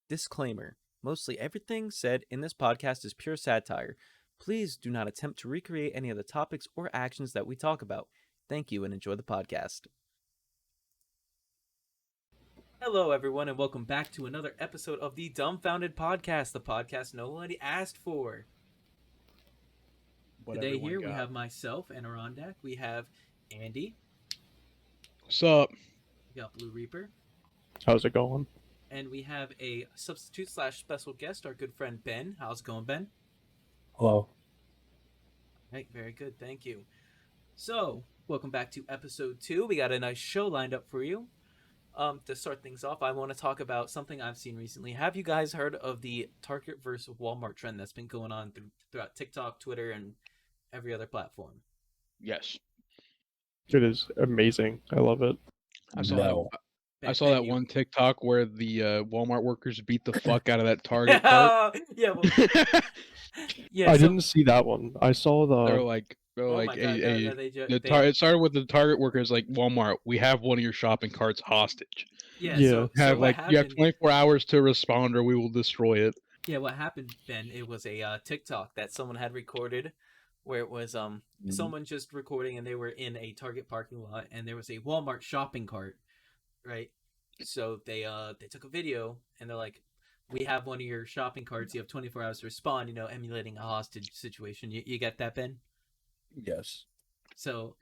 Disclaimer. Mostly everything said in this podcast is pure satire. Please do not attempt to recreate any of the topics or actions that we talk about. Thank you and enjoy the podcast. Hello, everyone, and welcome back to another episode of the Dumbfounded Podcast, the podcast nobody asked for. Today here we have myself and Arondak. We have Andy. What's up? We got Blue Reaper. How's it going? And we have a substitute / special guest, our good friend Ben. How's it going, Ben? Hello. Right, very good. Thank you. So, welcome back to episode 2. We got a nice show lined up for you. To start things off, I want to talk about something I've seen recently. Have you guys heard of the Target versus Walmart trend that's been going on throughout TikTok, Twitter, and every other platform? Yes. It is amazing. I love it. I saw that one TikTok where the Walmart workers beat the fuck out of that Target cart. Yeah. Well, I didn't see that one. I saw the. It started with the Target workers like, Walmart, we have one of your shopping carts hostage. Yeah. So you have 24 hours to respond or we will destroy it. Yeah, what happened, Ben? It was a TikTok that someone had recorded, where it was someone just recording, and they were in a Target parking lot, and there was a Walmart shopping cart, right? So they took a video, and they're like, "We have one of your shopping carts. You have 24 hours to respond." Emulating a hostage situation. You get that, Ben? Yes. So,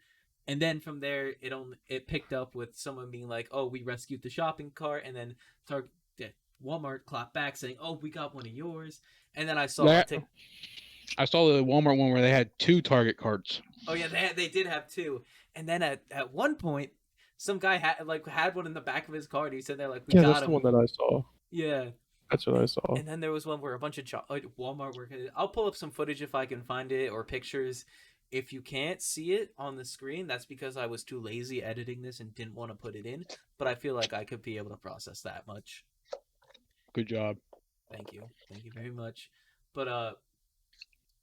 and then from there, it picked up with someone being like, "Oh, we rescued the shopping cart," and then Walmart clapped back saying, "Oh, we got one of yours." And then I saw I saw the Walmart one where they had 2 Target carts. Oh yeah, they did have 2. And then at one point, some guy had one in the back of his car, and he said, "They're like, we got him." That's the one that I saw. Yeah, that's what I saw. And then there was one where a bunch of Walmart workers. I'll pull up some footage if I can find it, or pictures. If you can't see it on the screen, that's because I was too lazy editing this and didn't want to put it in. But I feel like I could be able to process that much. Good job. Thank you very much. But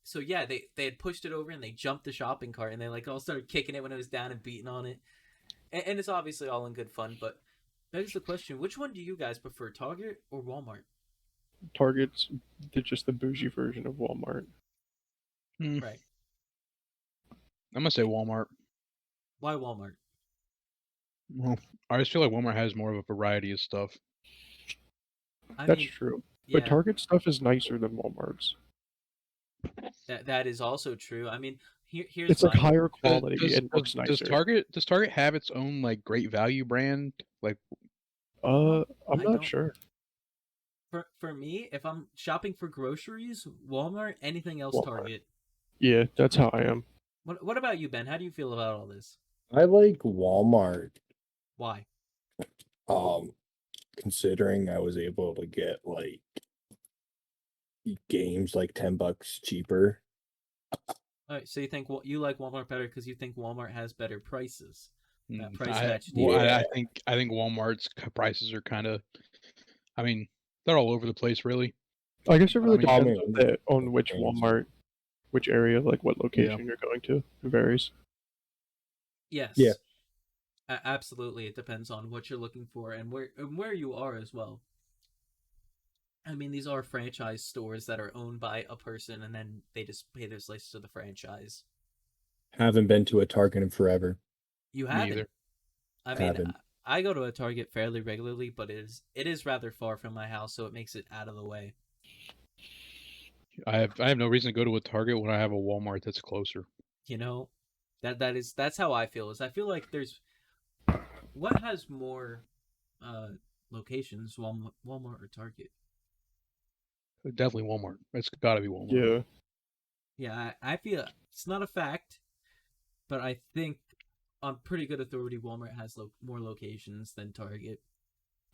so yeah, they had pushed it over and they jumped the shopping cart and they all started kicking it when it was down and beating on it. And it's obviously all in good fun, but begs the question: which one do you guys prefer, Target or Walmart? Target's just the bougie version of Walmart. Right. I'm gonna say Walmart. Why Walmart? Well, I just feel like Walmart has more of a variety of stuff. That's true. Yeah. But Target stuff is nicer than Walmart's. That is also true. I mean, here's it's like higher quality and looks nicer. Does Target have its own great value brand? I'm not sure. For me, if I'm shopping for groceries, Walmart. Anything else, Walmart. Target. Yeah, that's how I am. What about you, Ben? How do you feel about all this? I like Walmart. Why? Considering I was able to get games $10 cheaper. All right, so you like Walmart better because you think Walmart has better prices. I think Walmart's prices are kind of, they're all over the place, really. I guess it really depends on which Walmart, which area, what location you're going to. It varies. Yes. Yeah. Absolutely, it depends on what you're looking for and where you are as well. I mean, these are franchise stores that are owned by a person, and then they just pay their slice to the franchise. Haven't been to a Target in forever. You haven't? Me either. I mean, I go to a Target fairly regularly, but it is rather far from my house, so it makes it out of the way. I have no reason to go to a Target when I have a Walmart that's closer. That's how I feel. I feel like there's what has more locations, Walmart or Target? Definitely Walmart. It's got to be Walmart. Yeah. Yeah, I feel it's not a fact, but I think on pretty good authority, Walmart has more locations than Target.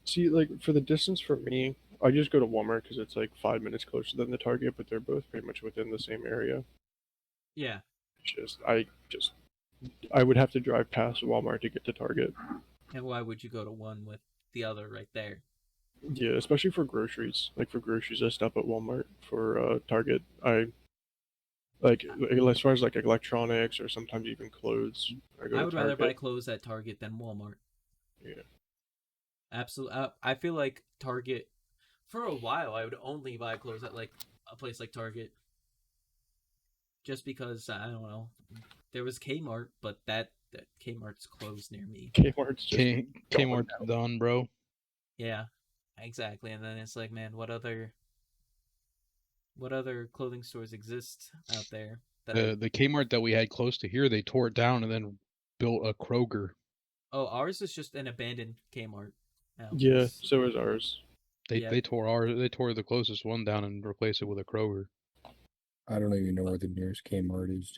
See, for the distance for me, I just go to Walmart because it's 5 minutes closer than the Target, but they're both pretty much within the same area. Yeah. I would have to drive past Walmart to get to Target. And why would you go to one with the other right there? Yeah, especially for groceries. For groceries, I stop at Walmart. For Target, I as far as electronics or sometimes even clothes. I would rather buy clothes at Target than Walmart. Yeah. Absolutely. I feel like Target, for a while, I would only buy clothes at like a place like Target, just because I don't know. There was Kmart, but that Kmart's closed near me. Kmart's just Kmart's done, bro. Yeah, exactly. And then it's like, man, what other clothing stores exist out there? The Kmart that we had close to here, they tore it down and then built a Kroger. Oh, ours is just an abandoned Kmart now. Yeah, so is ours. They tore the closest one down and replaced it with a Kroger. I don't even know where the nearest Kmart is.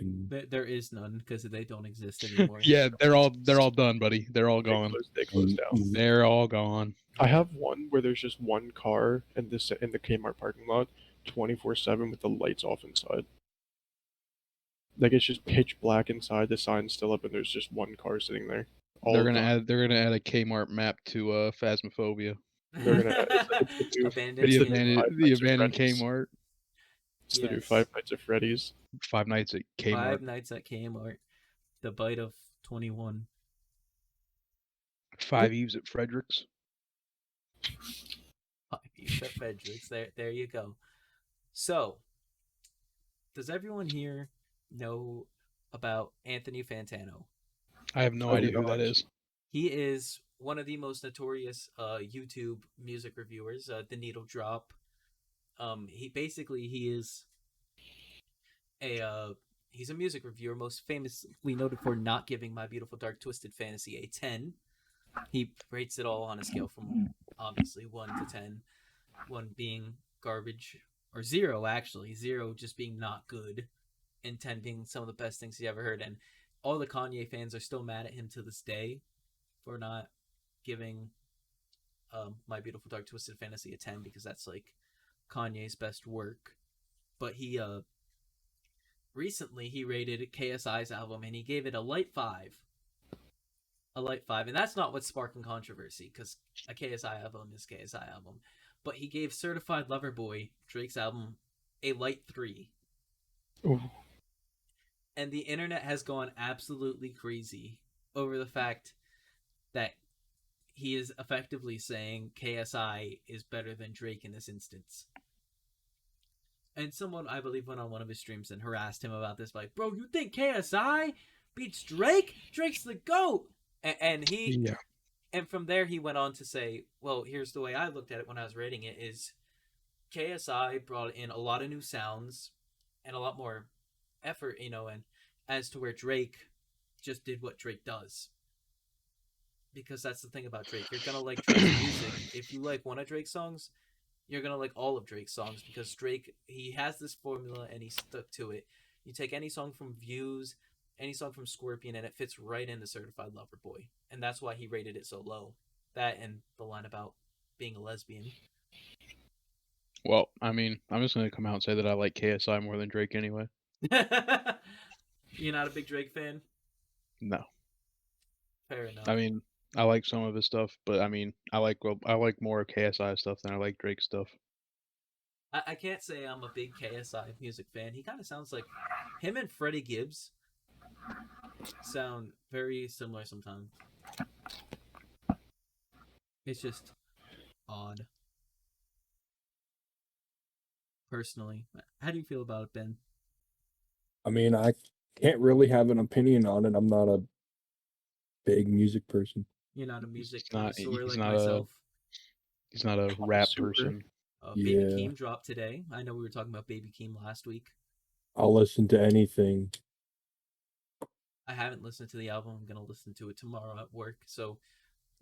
There is none because they don't exist anymore. Yeah, they're all done, buddy. They're all gone. They closed down. They're all gone. I have one where there's just one car in the Kmart parking lot, 24/7 with the lights off inside. Like it's just pitch black inside. The sign's still up, and there's just one car sitting there. They're gonna add a Kmart map to Phasmophobia. They're gonna the abandoned Kmart. It's the new Five Nights at Freddy's. Five Nights at Kmart. 5 Nights at Kmart. The Bite of 21. 5 Eves at Frederick's. 5 Eves at Frederick's. There you go. So, does everyone here know about Anthony Fantano? I have no idea who that is. He is one of the most notorious YouTube music reviewers. The Needle Drop. He is he's a music reviewer, most famously noted for not giving My Beautiful Dark Twisted Fantasy a 10. He rates it all on a scale from obviously 1 to 10, 1 being garbage, or 0 actually, 0 just being not good, and 10 being some of the best things he ever heard. And all the Kanye fans are still mad at him to this day for not giving My Beautiful Dark Twisted Fantasy a 10, because that's like Kanye's best work. But he recently he rated KSI's album and he gave it a light 5. A light 5, and that's not what's sparking controversy, because a KSI album is KSI album. But he gave Certified Lover Boy, Drake's album, a light 3. Ooh. And the internet has gone absolutely crazy over the fact that he is effectively saying KSI is better than Drake in this instance. And someone, I believe, went on one of his streams and harassed him about this, like, bro, you think KSI beats Drake? Drake's the GOAT! And from there he went on to say, well, here's the way I looked at it when I was rating it, is KSI brought in a lot of new sounds and a lot more effort, and as to where Drake just did what Drake does. Because that's the thing about Drake. You're going to like Drake's music. If you like one of Drake's songs, you're going to like all of Drake's songs, because Drake, he has this formula and he stuck to it. You take any song from Views, any song from Scorpion, and it fits right into Certified Lover Boy. And that's why he rated it so low. That and the line about being a lesbian. Well, I mean, I'm just going to come out and say that I like KSI more than Drake anyway. You're not a big Drake fan? No. Fair enough. I mean, I like some of his stuff, but I mean, I like more KSI stuff than I like Drake stuff. I can't say I'm a big KSI music fan. He kind of sounds like him and Freddie Gibbs sound very similar sometimes. It's just odd. Personally, how do you feel about it, Ben? I mean, I can't really have an opinion on it. I'm not a big music person. You're not a music connoisseur like myself. He's not a rap person. Baby Keem dropped today. I know we were talking about Baby Keem last week. I'll listen to anything. I haven't listened to the album. I'm gonna listen to it tomorrow at work. So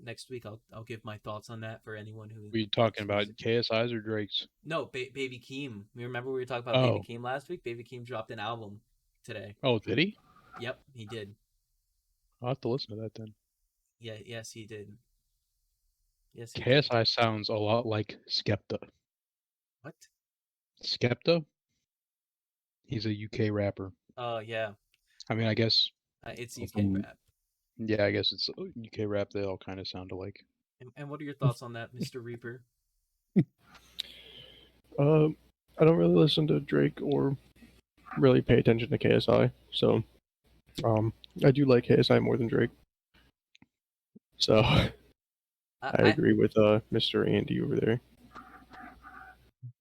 next week I'll give my thoughts on that for anyone who. Were you talking about KSI's or Drake's? No, Baby Keem. You remember we were talking about Baby Keem last week? Baby Keem dropped an album today. Oh, did he? Yep, he did. I'll have to listen to that then. Yeah, yes, he did. Yes. KSI sounds a lot like Skepta. What? Skepta? He's a UK rapper. Oh, yeah. I mean, I guess it's UK rap. Yeah, I guess it's UK rap. They all kind of sound alike. And what are your thoughts on that, Mr. Reaper? I don't really listen to Drake or really pay attention to KSI, so I do like KSI more than Drake. So I agree with Mr. Andy over there.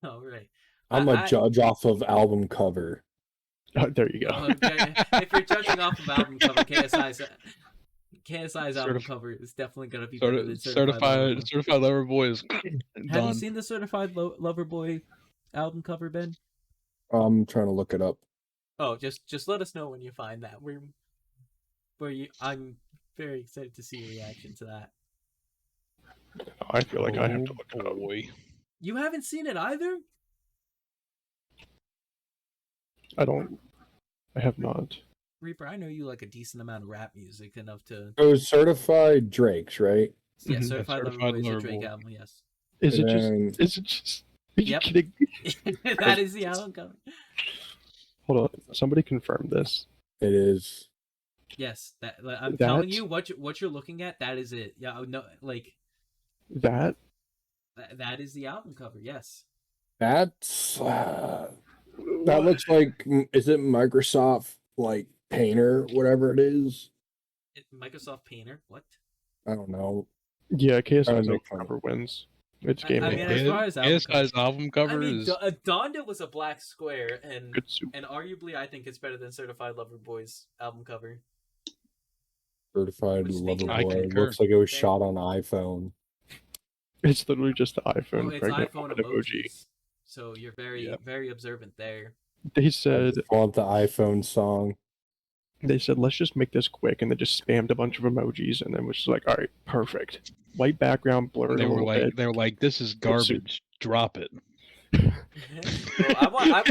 Oh, right. I'm a judge off of album cover. There you go. Okay. If you're judging off of album cover, KSI's album cover is definitely gonna be better than Certified Lover Boy is Have you done. seen the Certified Lover Boy album cover, Ben? I'm trying to look it up. Oh, just let us know when you find that. I'm very excited to see your reaction to that. I feel like I have to look it up. Boy. You haven't seen it either? I have not. Reaper, I know you like a decent amount of rap music enough to. It was certified Drake's, right? Yeah, Mhm. Certified Lover Certified Boy is a Lover Drake Boy. album, yes. Is it And just? Are you Yep. kidding me? That is the album cover. Hold on. Somebody confirm this. it is. Yes, I'm telling That's- you what you're looking at. That is it. Yeah, no, like That that is the album cover. Yes. That's that looks like, is it Microsoft like Painter, whatever it is? Microsoft Painter. What? I don't know. Yeah, KSI's I don't know. cover wins. It's I gaming. mean, as far as album KSI's album cover is Donda was a black square, and Good soup. arguably, I think it's better than Certified Lover Boy's album cover. Certified Which, Lover speaking of- Boy. I concur. Looks like it was Thank- shot on iPhone. It's literally just the Oh, iPhone it's pregnant iPhone woman emoji. emojis. So you're very Yep. very observant there. They I said just want the iPhone song. let's just make this quick, and they just spammed a bunch of emojis, and then was just like, all right, perfect. White background, blurred they a were little like bit. this is garbage. Drop it. Well, I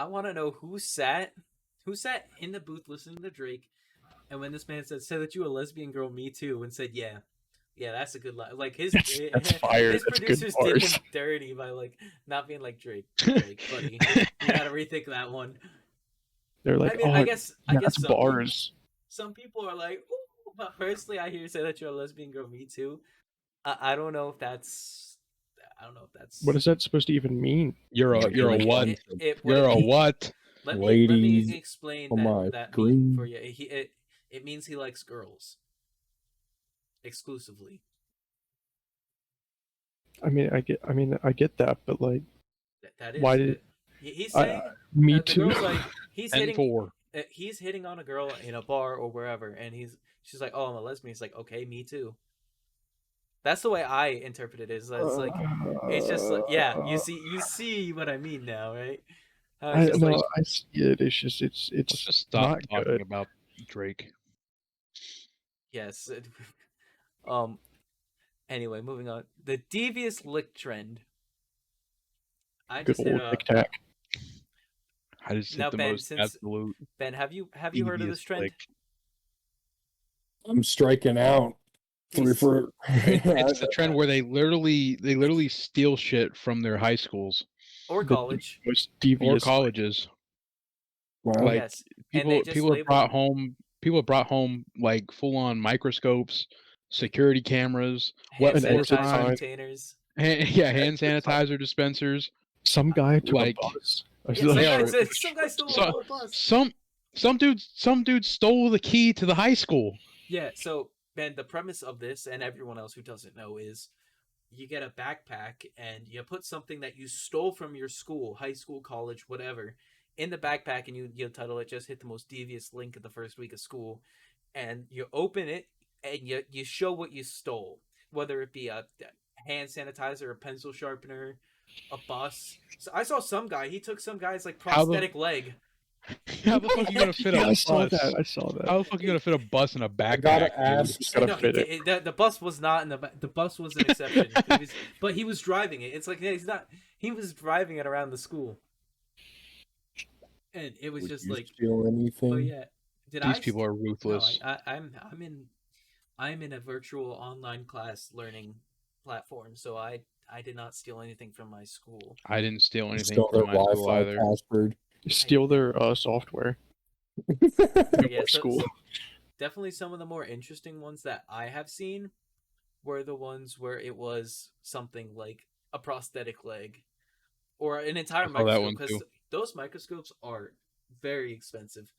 want to know who sat in the booth listening to Drake, and when this man said that you a lesbian girl, me too, and said yeah, that's a good line. Like his That's fire. his That's good producers did bars. him dirty by like not being like Drake, buddy. You gotta rethink that one. They're like, I mean, oh, I guess that's some people, bars. some people are like, ooh, but personally, I hear you say that you're a lesbian girl, me too. I don't know if that's. What is that supposed to even mean? You're a what? You're a what? Let Ladies me explain on my that meaning screen. for you. It means he likes girls exclusively. I mean, I get that, but like, That is. Why did- he's saying me the too. girl's like he's And hitting 4. he's hitting on a girl in a bar or wherever, and she's like, oh, I'm a lesbian. He's like, okay, me too. That's the way I interpret it. Is it's like it's just like, yeah, you see what I mean now, right? I It's just know, like, I see it. It's just Let's it's just stop not talking good. about Drake. yes. Anyway, moving on. The devious lick trend. I Good just hit old Tic Tac. I just Now, hit the Ben, most since- absolute. Ben, have you heard of this devious trend? lick. I'm striking out. Please. It's the trend where they literally steal shit from their high schools Or college? Most or devious. colleges. Well, Like, Yes. And they People just have brought home like full on microscopes, security cameras, hand weapon exit sanitizer sign. containers. hand sanitizer dispensers. Some guy took Like- a bus. I Yeah, was they like, are- some guy stole So- a whole bus. Some dude stole the key to the high school. Yeah, so Ben, the premise of this, and everyone else who doesn't know, is you get a backpack and you put something that you stole from your school, high school, college, whatever, in the backpack, and you title it "Just Hit the Most Devious Link in the First Week of School," and you open it and you show what you stole, whether it be a hand sanitizer, a pencil sharpener, a bus. So I saw some guy. He took some guy's like How the- prosthetic leg. How the fuck are you gonna fit yeah, a I saw bus? that. I saw that. How the fuck are you gonna fit a bus in a backpack? I gotta dude? ask. Just gotta No, fit it. the bus was not in the bus was an exception. But he was driving it. It's like, yeah, he's not. He was driving it around the school, and it was Would just you like, steal anything? oh yeah. Did These I people are No, ruthless. I'm in a virtual online class learning platform, so I did not steal anything from my school. I didn't steal anything Steal their from my school Wi-Fi either. password. Steal their software. Yeah, Or school. Definitely some of the more interesting ones that I have seen were the ones where it was something like a prosthetic leg or an entire I saw that microscope, one because too. those microscopes are very expensive.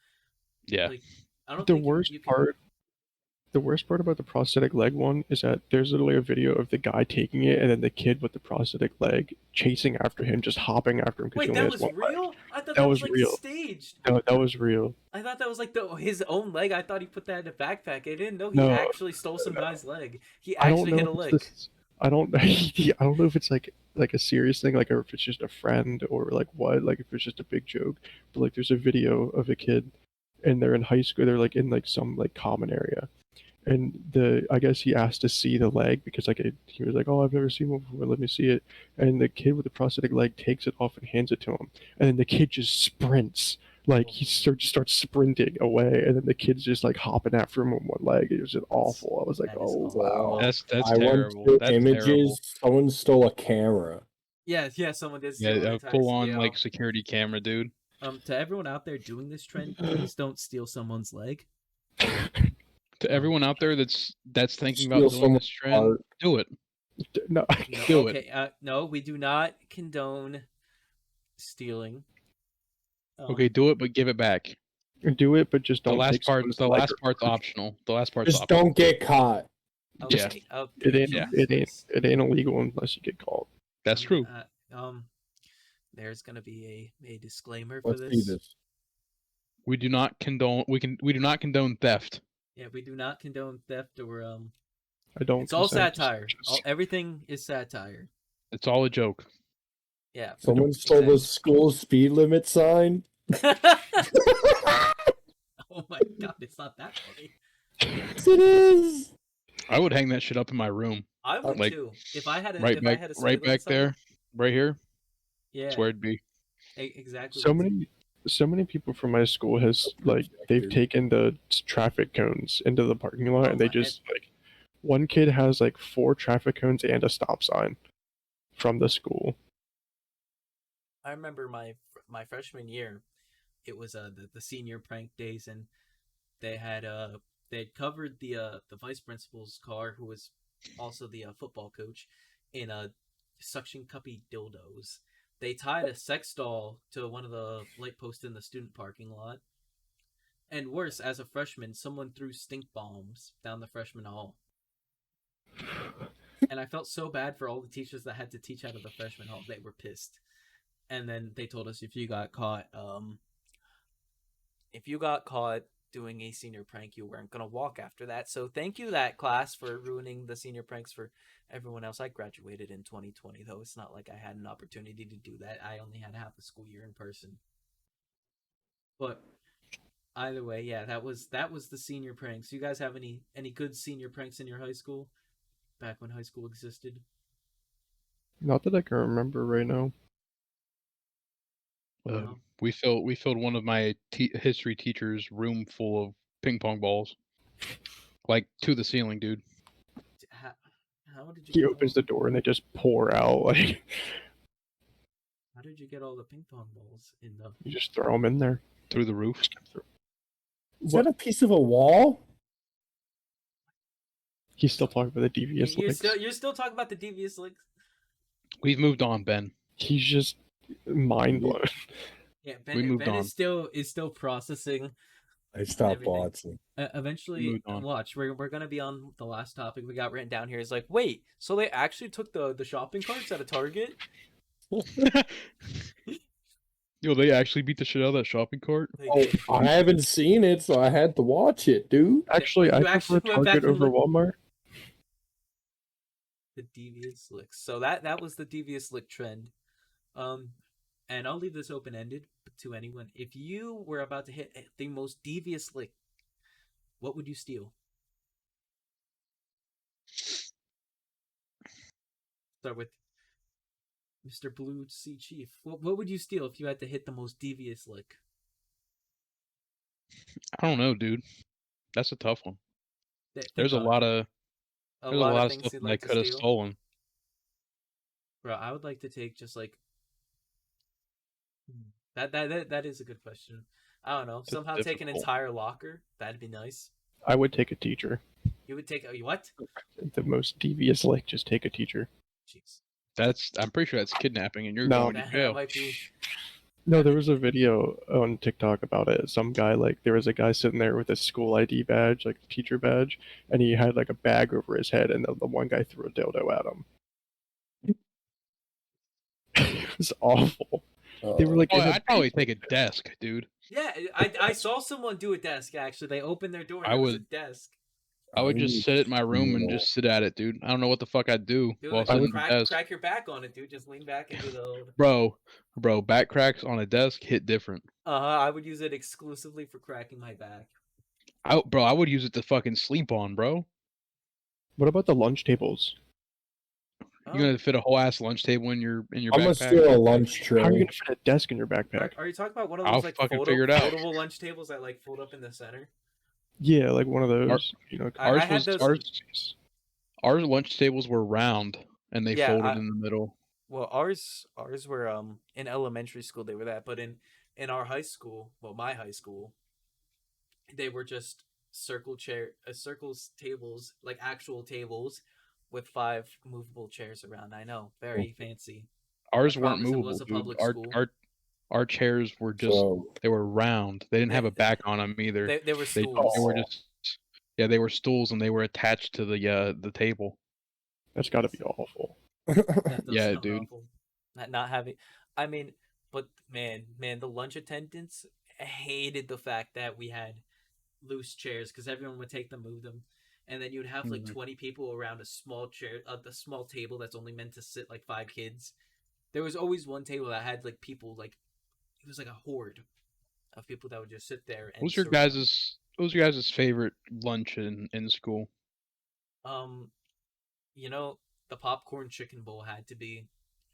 Yeah. Like, I don't The think worst you can- part The worst part about the prosthetic leg one is that there's literally a video of the guy taking it and then the kid with the prosthetic leg chasing after him, just hopping after him because he Wait, only that has was one leg. real? I thought That that was was like real. staged. No, that was real. I thought that was like his own leg. I thought he put that in a backpack. I didn't know he No. actually stole some guy's leg. He I don't actually know hit a if lick. it's I don't I don't know if it's like a serious thing, like or if it's just a friend or like what, like if it's just a big joke. But like there's a video of a kid and they're in high school, they're like in like some like common area. And I guess he asked to see the leg because like he was like, oh, I've never seen one before, let me see it. And the kid with the prosthetic leg takes it off and hands it to him, and then the kid just sprints, like he starts sprinting away, and then the kid's just like hopping after him on one leg. It was just awful. I was like, That is oh awful. wow. That's I terrible. went to That's images. terrible. Someone stole a camera. Yeah, someone did steal Yeah, an a entire full on studio. like security camera, dude. To everyone out there doing this trend, please don't steal someone's leg. To everyone out there that's thinking about Steal doing someone's this trend, art. do it. No, No, Do it. okay, no, we do not condone stealing. Okay, do it, but give it back. do it, but just The don't last take part. someone's The leg last or part's purse. optional. The last part's Just optional. don't get caught. Okay, It ain't Yeah. it ain't illegal unless you get caught. That's true. There's gonna be a disclaimer for Let's see this. this. We do not condone. We do not condone theft. Yeah, we do not condone theft or I don't. It's all consent to satire. searches. Everything is satire. It's all a joke. Yeah. Someone stole the school speed limit sign. Oh my god, it's not that funny. Yes, it is. I would hang that shit up in my room, I would Like, too. If I had a right if I back, had a speed right limit back sign, there, right here. Yeah. That's where it'd be. Exactly. So many people from my school has like they've taken the traffic cones into the parking lot, Oh and they my- just like one kid has like 4 traffic cones and a stop sign from the school. I remember my freshman year. It was the senior prank days, and they had covered the vice principal's car, who was also the football coach, in suction cuppy dildos. They tied a sex doll to one of the light posts in the student parking lot. And worse, as a freshman, someone threw stink bombs down the freshman hall. And I felt so bad for all the teachers that had to teach out of the freshman hall. They were pissed. And then they told us if you got caught doing a senior prank, you weren't going to walk after that. So thank you, that class, for ruining the senior pranks for everyone else. I graduated in 2020, though. It's not like I had an opportunity to do that. I only had half the school year in person. But either way, yeah, that was the senior pranks. You guys have any good senior pranks in your high school? Back when high school existed? Not that I can remember right now. No. We filled one of my history teachers' room full of ping pong balls, like to the ceiling, dude. How did you? He get opens all, the door and they just pour out like How did you get all the ping pong balls in the? you just throw them in there. Through the roof. Is that a piece of a wall? He's still talking about the devious links. You're still talking about the devious links. We've moved on, Ben. He's just mind blown. Yeah, We moved Ben on. is still processing. I stopped Everything. watching. Eventually, Moved on. watch. We're gonna be on the last topic we got written down here. Is like, wait, so they actually took the shopping carts at a Target? Yo, they actually beat the shit out of that shopping cart. They Oh, did. I haven't seen it, so I had to watch it, dude. Actually, You I prefer actually went back Target and over looked- Walmart. The devious licks. So that was the devious lick trend. And I'll leave this open ended to anyone. If you were about to hit the most devious lick, what would you steal? Start with Mr. Blue Sea Chief. What would you steal if you had to hit the most devious lick? I don't know, dude. That's a tough one. Think There's a on it. lot of things stuff you'd that I like to could have steal. stolen. Bro, I would like to take just like that is a good question. I don't know. It's Somehow take an difficult. entire locker. That'd be nice. I would take a teacher. You would take what? The most devious like just take a teacher. Jeez. I'm pretty sure that's kidnapping, and you're No. going to That jail. might be. No, there was a video on TikTok about it. Some guy, like, there was a guy sitting there with a school ID badge, like a teacher badge, and he had like a bag over his head, and the one guy threw a dildo at him. It was awful. They were like, Oh, in the I'd probably basement. take a desk, dude. Yeah, I saw someone do a desk actually. They opened their door and I it was a would- desk. I would just sit at my room and Yeah. just sit at it, dude. I don't know what the fuck I'd do Dude, while just sitting at the desk. crack your back on it, dude. Just lean back and do the old. Bro, back cracks on a desk hit different. I would use it exclusively for cracking my back. I would use it to fucking sleep on, bro. What about the lunch tables? You're gonna fit a whole ass lunch table in your I'm gonna backpack. steal a lunch How are you tray. gonna fit a desk in your backpack? Are you talking about one of I'll those like fucking figure it out. foldable lunch tables that like fold up in the center? Yeah, like one of those. I had those- Our lunch tables were round and they Yeah, folded in the middle. Well, ours were in elementary school they were that, but in our high school, well, my high school, they were just circles tables, like actual tables with 5 movable chairs around. I know, very fancy. Ours I weren't promise it movable, was a dude. public school. Our chairs were just So they were round. They didn't have a back on them either. They were They stools. were just they were stools and they were attached to the table. That's got to be awful. That does Yeah, sound dude. awful. Not having. I mean, but man, the lunch attendants hated the fact that we had loose chairs because everyone would take them, move them, and then you'd have like Mhm. 20 people around a small chair, the small table that's only meant to sit like 5 kids. There was always one table that had like people like it was like a horde of people that would just sit there. And What was your guys' favorite lunch in school? You know, the popcorn chicken bowl had to be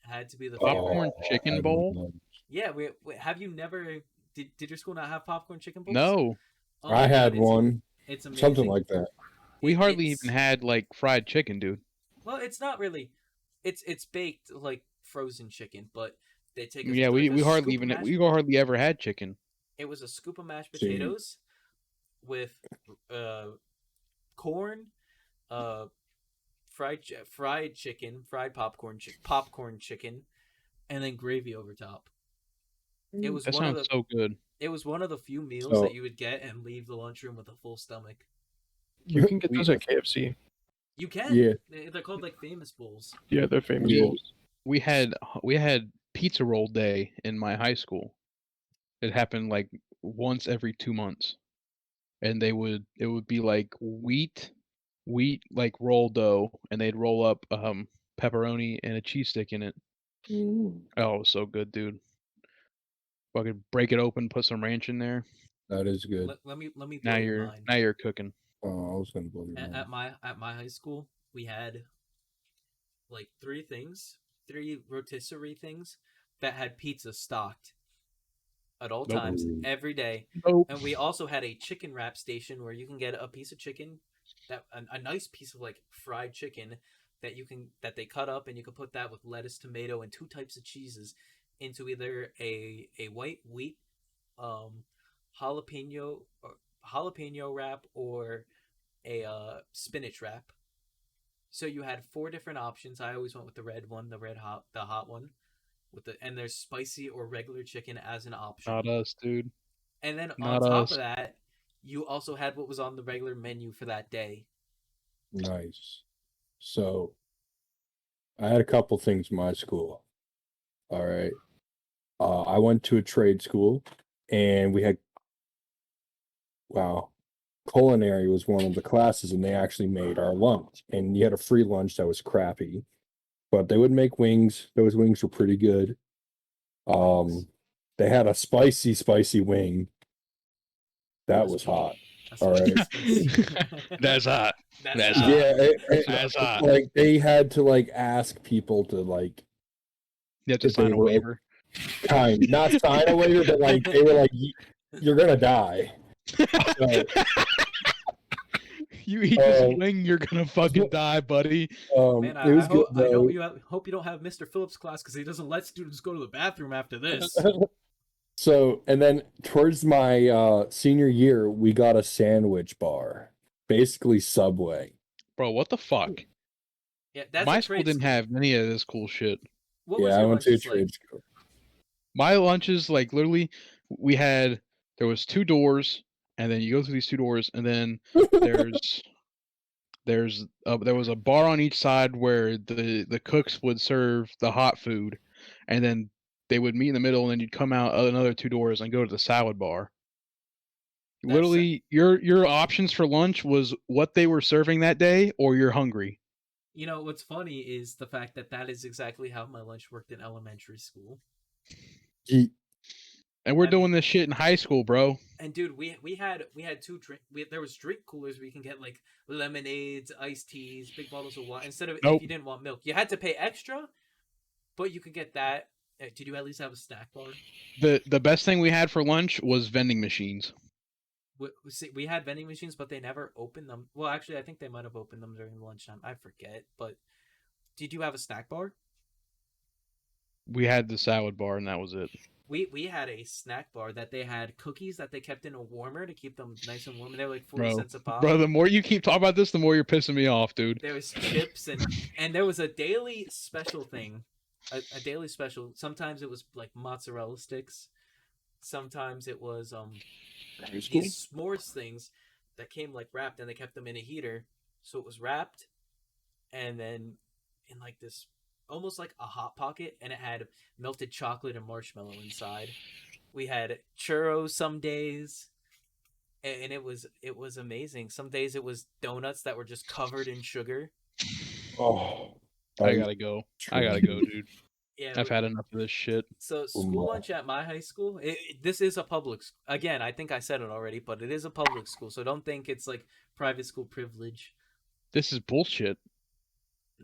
the Popcorn favorite. chicken bowl? Yeah, we have you never did your school not have popcorn chicken bowls? No. Oh, I had dude, it's- one, It's amazing. something like that. We hardly It's- even had like fried chicken, dude. Well, it's not really. It's baked like frozen chicken, but they take. Yeah, like, we a hardly scoop of even mashed- we hardly ever had chicken. It was a scoop of mashed See. potatoes with corn, fried chicken, fried popcorn chicken, and then gravy over top. It was That one of sounds the so good. it was one of the few meals So- that you would get and leave the lunchroom with a full stomach. You can get those at KFC. You can. Yeah. They're called like famous bowls. Yeah, they're famous. Yeah. bowls. We had pizza roll day in my high school. It happened like once every 2 months. And it would be like wheat like roll dough and they'd roll up pepperoni and a cheese stick in it. Oh, it was so good, dude. Fucking break it open, put some ranch in there. That is good. Let me blow Now your mind. you're cooking. Oh, I was gonna blow your mind. At my high school, we had like 3 rotisserie things that had pizza stocked at all Nope. times, every day. Nope. And we also had a chicken wrap station where you can get a piece of chicken, that a nice piece of like fried chicken that they cut up, and you can put that with lettuce, tomato, and 2 types of cheeses into either a white wheat jalapeno wrap or a spinach wrap. So you had 4 different options. I always went with the red one, the hot one, and there's spicy or regular chicken as an option. Not us, dude. And then on Not top us. of that, you also had what was on the regular menu for that day. Nice. So, I had a couple things in my school. All right. I went to a trade school, and we had culinary was one of the classes, and they actually made our lunch. And you had a free lunch that was crappy, but they would make wings. Those wings were pretty good. They had a spicy wing. That was hot. That's All what right. it's- That's hot. That's hot. hot. Yeah, That's hot. like they had to like ask people to like You have to If they sign a were- waiver. not sign a waiver, but like they were like, you're gonna die. So, You eat this Um, wing, you're gonna fucking die, buddy. Man, it was good I though. hope you don't have Mr. Phillips' class because he doesn't let students go to the bathroom after this. So, and then towards my senior year, we got a sandwich bar, basically Subway. Bro, what the fuck? Yeah, that's My a school trade didn't have any of this cool shit. What was Yeah, I your went to a lunches like? trade school. My lunches, like literally, there was 2 doors, and then you go through these 2 doors, and then there's there was a bar on each side where the cooks would serve the hot food, and then they would meet in the middle, and then you'd come out another 2 doors and go to the salad bar. That's Literally, your options for lunch was what they were serving that day, or you're hungry. You know, what's funny is the fact that that is exactly how my lunch worked in elementary school. Ye- And we're I doing mean- this shit in high school, bro. And dude, we had two there was drink coolers where you can get like lemonades, iced teas, big bottles of water instead of if Nope. you didn't want milk. You had to pay extra, but you could get that. Did you at least have a snack bar? The best thing we had for lunch was vending machines. We had vending machines, but they never opened them. Well, actually, I think they might have opened them during lunchtime. I forget. But did you have a snack bar? We had the salad bar, and that was it. We had a snack bar that they had cookies that they kept in a warmer to keep them nice and warm. And they were like 40 cents a pop. Bro, the more you keep talking about this, the more you're pissing me off, dude. There was chips and there was a daily special thing. A daily special. Sometimes it was like mozzarella sticks. Sometimes it was these s'mores things that came like wrapped and they kept them in a heater. So it was wrapped and then in like this almost like a hot pocket, and it had melted chocolate and marshmallow inside. We had churros some days, and it was amazing. Some days it was donuts that were just covered in sugar. Oh, I gotta go. I gotta go, dude. Yeah, I've had enough of this shit. So school lunch at my high school, this is a public again, I think I said it already, but it is a public school, so don't think it's like private school privilege. This is bullshit.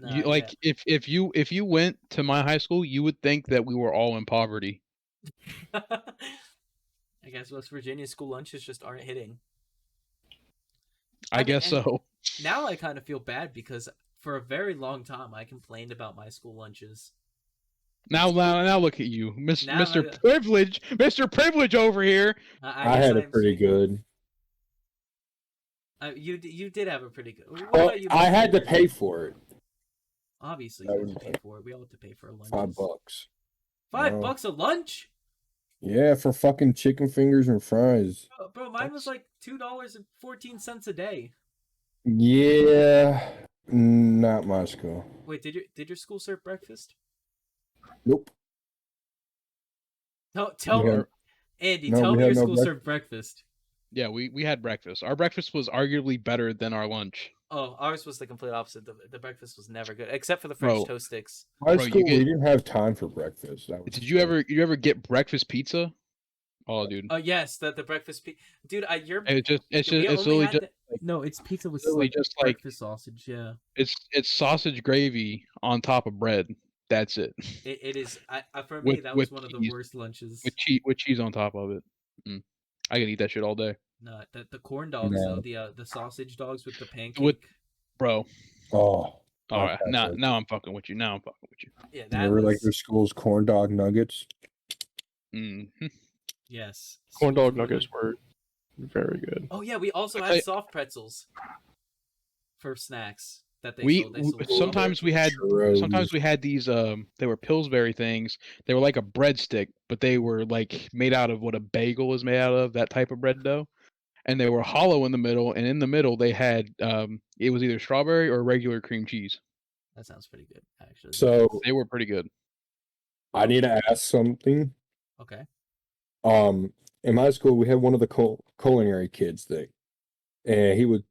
Nah, You, like if you went to my high school, you would think that we were all in poverty. I guess West Virginia school lunches just aren't hitting. I guess so. Now I kind of feel bad because for a very long time I complained about my school lunches. Now look at you, Mr. Now- Privilege, Mr. Privilege over here. I had it pretty good. You did have a pretty good. What Well, about you, I Mr. had to Privilege? pay for it. Obviously, That you had was to pay for it. We all have to pay for a lunch. $5. $5 a lunch? Yeah, for fucking chicken fingers and fries. Bro, mine was like $2.14 a day. Yeah, not my school. Wait, did your school serve breakfast? Nope. Tell We me, had- Andy. no, Tell we me had your no school served breakfast. Yeah, we had breakfast. Our breakfast was arguably better than our lunch. Oh, ours was the complete opposite. The breakfast was never good, except for the French Bro. toast sticks. My Bro, you school, get- we didn't have time for breakfast. That was Did you ever get breakfast pizza? Oh, dude. Oh yes, the breakfast dude. You're It's we only literally had just no. It's pizza with literally like just like breakfast sausage. Yeah, it's sausage gravy on top of bread. That's it. it is. For me, that was with one of the cheese. worst lunches. With cheese on top of it. I could eat that shit all day. No, the corn dogs No. though, the sausage dogs with the pancake. With- Bro. Oh, All right. okay, Now good. now I'm fucking with you. Now I'm fucking with you. Yeah, You that ever was like your school's corn dog nuggets? yes. Corn dog School food. nuggets were very good. Oh yeah, we also Okay. had soft pretzels for snacks that they We sold. They sold sometimes we had Churros. these they were Pillsbury things. They were like a breadstick, but they were like made out of what a bagel is made out of, that type of bread dough. And they were hollow in the middle, and in the middle they had it was either strawberry or regular cream cheese. That sounds pretty good, actually. So They were pretty good. I need to ask something. Okay. In my school, we had one of the culinary kids thing, and he would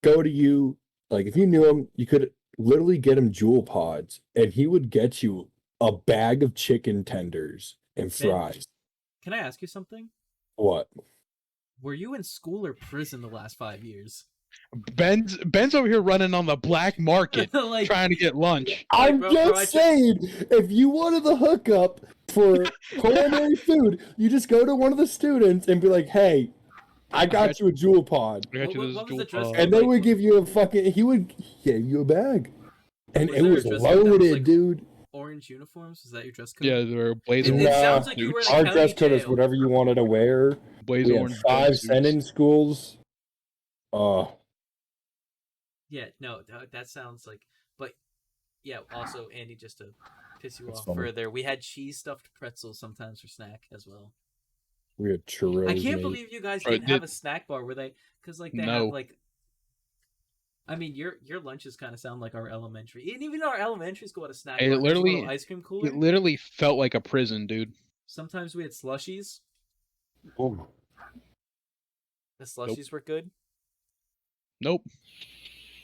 go to you, like if you knew him, you could literally get him jewel pods, and he would get you a bag of chicken tenders and Ben, fries. Can I ask you something? What? Were you in school or prison the last 5 years? Ben's over here running on the black market Like, trying to get lunch. I'm bro, just I saying, if you wanted the hookup for culinary food, you just go to one of the students and be like, "Hey, I got you a jewel pod," I got you What- this what was jewel the dress pod. code? and they like- would give you a fucking. He would give you a bag, and Was it there a was dress code that was, loaded, like, dude. orange uniforms? Is that your dress code? Yeah, they were blazer It Nah, sounds like you were in Our county dress code is jail. whatever you wanted to wear. blazer We had orange 5 jumpsuits. sentence schools. Yeah, no, that sounds like. But yeah, also Andy, just to piss you That's off funny. further, we had cheese stuffed pretzels sometimes for snack as well. We had churros. I can't made. believe you guys Bro, didn't have a snack bar where they, because like they have No. like. I mean, your lunches kind of sound like our elementary. And even our elementary school had a snack It bar. There's a little literally- ice cream cooler. It literally felt like a prison, dude. Sometimes we had slushies. Oh, The slushies were good. Nope.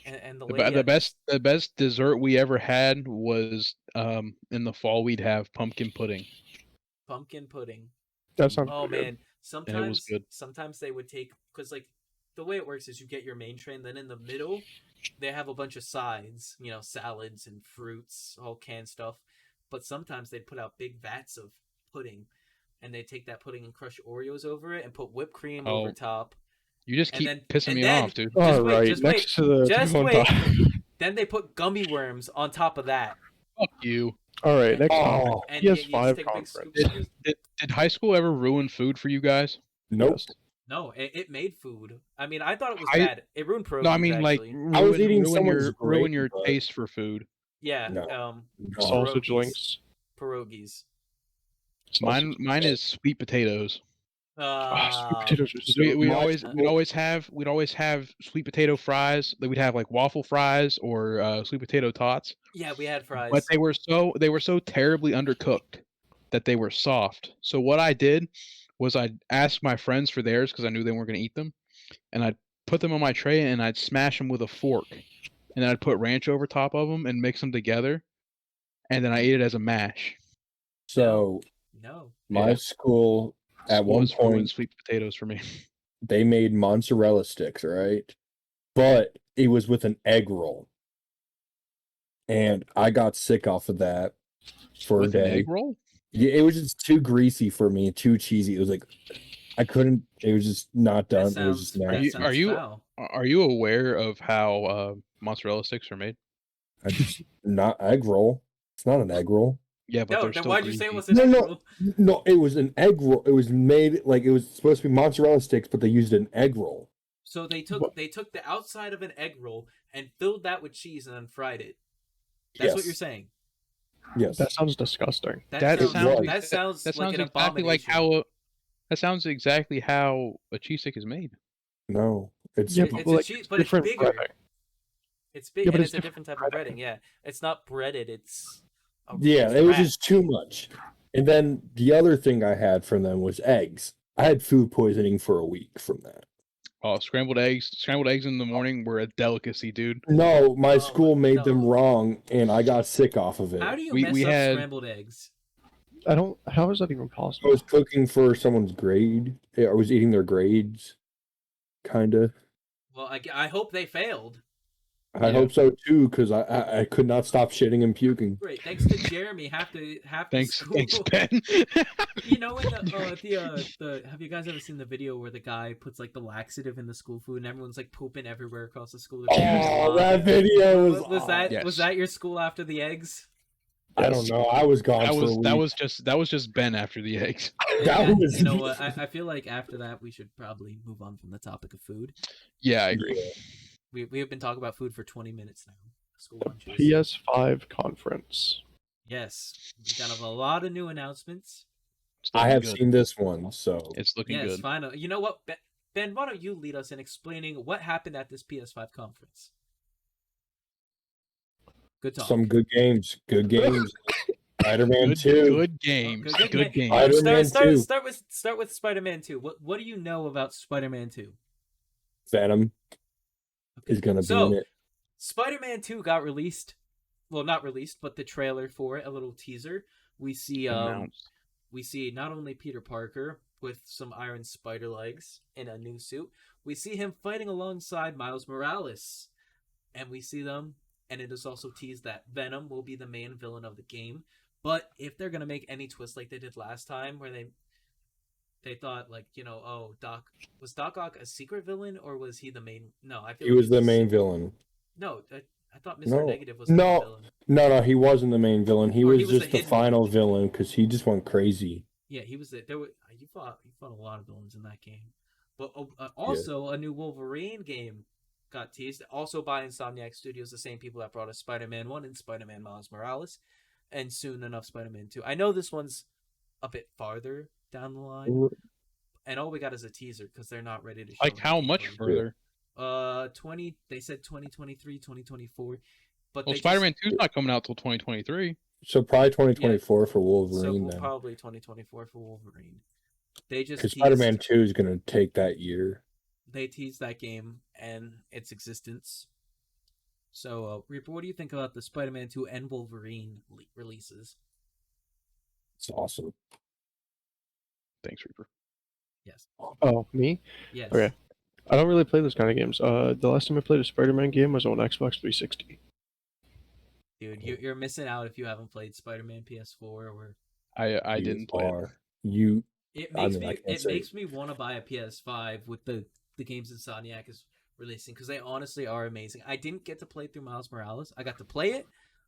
And the The, lady be- the best dessert we ever had was in the fall we'd have pumpkin pudding. pumpkin pudding. That sounds Oh pretty man, And it was sometimes good. sometimes they would take, because like the way it works is you get your main tray, and then in the middle they have a bunch of sides, salads and fruits, all canned stuff. But sometimes they'd put out big vats of pudding, and they take that pudding and crush Oreos over it and put whipped cream over Oh. top. You just And keep then- pissing and me then- off, dude. good. Just All wait, right, just next to the Just on wait. top. Then they put gummy worms on top of that. Fuck you. All right, next topic. oh And you just PS5 take a big scoop. conference. Did high school ever ruin food for you guys? nope. Yes. No, it made food. I mean, I thought it was I- bad. It ruined pierogies, No, I mean like actually. ruin, I was eating ruin someone's your grape, ruin your but- taste for food. Yeah, No. Sausage Pierogies. links. pierogies. Mine is sweet potatoes. Sweet potatoes are so We'd good. always have sweet potato fries. We'd have like waffle fries or sweet potato tots. Yeah, we had fries. But they were so terribly undercooked that they were soft. So what I did was I'd ask my friends for theirs because I knew they weren't going to eat them, and I'd put them on my tray and I'd smash them with a fork, and then I'd put ranch over top of them and mix them together, and then I ate it as a mash. So No. my Yeah. school at one Was ruined point sweet potatoes for me. they made mozzarella sticks, right? But it was with an egg roll, and I got sick off of that for With a an day. egg roll? Yeah, it was just too greasy for me, too cheesy. It was like I couldn't. It was just not That done. It was just sounds, nasty. that you- sounds foul. Are you aware of how mozzarella sticks are made? I just not egg roll. It's not an egg roll. Yeah, but No, they're then still why'd you say it greasy. was an No, egg no. roll? No, it was an egg roll. It was made like it was supposed to be mozzarella sticks, but they used an egg roll. So they What? took the outside of an egg roll and filled that with cheese and then fried it. That's what Yes. you're saying. Yes. That sounds disgusting. That That sounds, sounds- that sounds That like sounds an exactly like abomination. how that sounds exactly how a cheese stick is made. No. It's Yeah, It- but it's like, a cheese, it's but it's different bigger. breading. It's big, Yeah, but and it's it's a different type of breading. Yeah, it's not breaded. It's yeah, it's it was wrapped. just too much. And then the other thing I had from them was eggs. I had food poisoning for a week from that. Oh, scrambled eggs in the morning were a delicacy, dude. No, my Oh, school made them no. wrong, and I got sick off of it. How do you We- mess we up had- scrambled eggs? I don't. How is that even I possible? was cooking for someone's grade. I was eating their grades, kinda. Well, I hope they failed. I Yeah. hope so too, because I could not stop shitting and puking. Great, thanks to Jeremy. Half the Thanks, school. thanks, Ben. You know, in the have you guys ever seen the video where the guy puts like the laxative in the school food and everyone's like pooping everywhere across the school? Oh, that video was was that Yes. was that your school after the eggs? I don't know. I was gone for a week. that was just Ben after the eggs. That And was- you know what? I feel like after that we should probably move on from the topic of food. Yeah, I agree. We have been talking about food for 20 minutes now. School lunches. PS5 conference. Yes, we got a lot of new announcements. It's I looking have good. seen this one, so It's looking Yes, good. finally. You know what, Ben? Why don't you lead us in explaining what happened at this PS5 conference? Good talk. some good games. Good games. Spider-Man Good, 2. good games. Good Good game. games. Spider-Man 2. Start with Spider-Man 2. What do you know about Spider-Man 2? Venom is going to be So, in it. Spider-Man 2 got released. Well, not released, but the trailer for it, a little teaser. We see Announced. we see not only Peter Parker with some iron spider legs in a new suit, we see him fighting alongside Miles Morales. And we see them, and it is also teased that Venom will be the main villain of the game. But if they're gonna make any twist like they did last time, where they thought like, Doc Ock a secret villain, or was he the main? No, I feel He like was the he's- main villain. No, I thought Mr. No. Negative was the No. main villain. No, he wasn't the main villain. He Or was he was just the the hidden final villain because he just went crazy. Yeah, he was there. You fought a lot of villains in that game, but also a new Wolverine game got teased, also by Insomniac Studios, the same people that brought us Spider-Man 1 and Spider-Man Miles Morales. and soon enough Spider-Man 2. I know this one's a bit farther down the line, and all we got is a teaser because they're not ready to show Like how any much gameplay. further? 20. They said 2023, 2024, but Well, they Spider-Man 2 is not coming out till 2023. So probably 2024 for Wolverine so then. probably 2024 for Wolverine. They just Because Spider-Man 2 is going to take that year. They teased that game and its existence. So, Reaper, what do you think about the Spider-Man 2 and Wolverine releases? It's awesome. Thanks, Reaper. Yes. Oh, me? Yes. Okay. I don't really play those kind of games. The last time I played a Spider-Man game was on Xbox 360. Dude, you're missing out if you haven't played Spider-Man PS4 or. I didn't play it. It makes me want to buy a PS5 with the games Insomniac is releasing because they honestly are amazing. I didn't get to play through Miles Morales. I got to play it.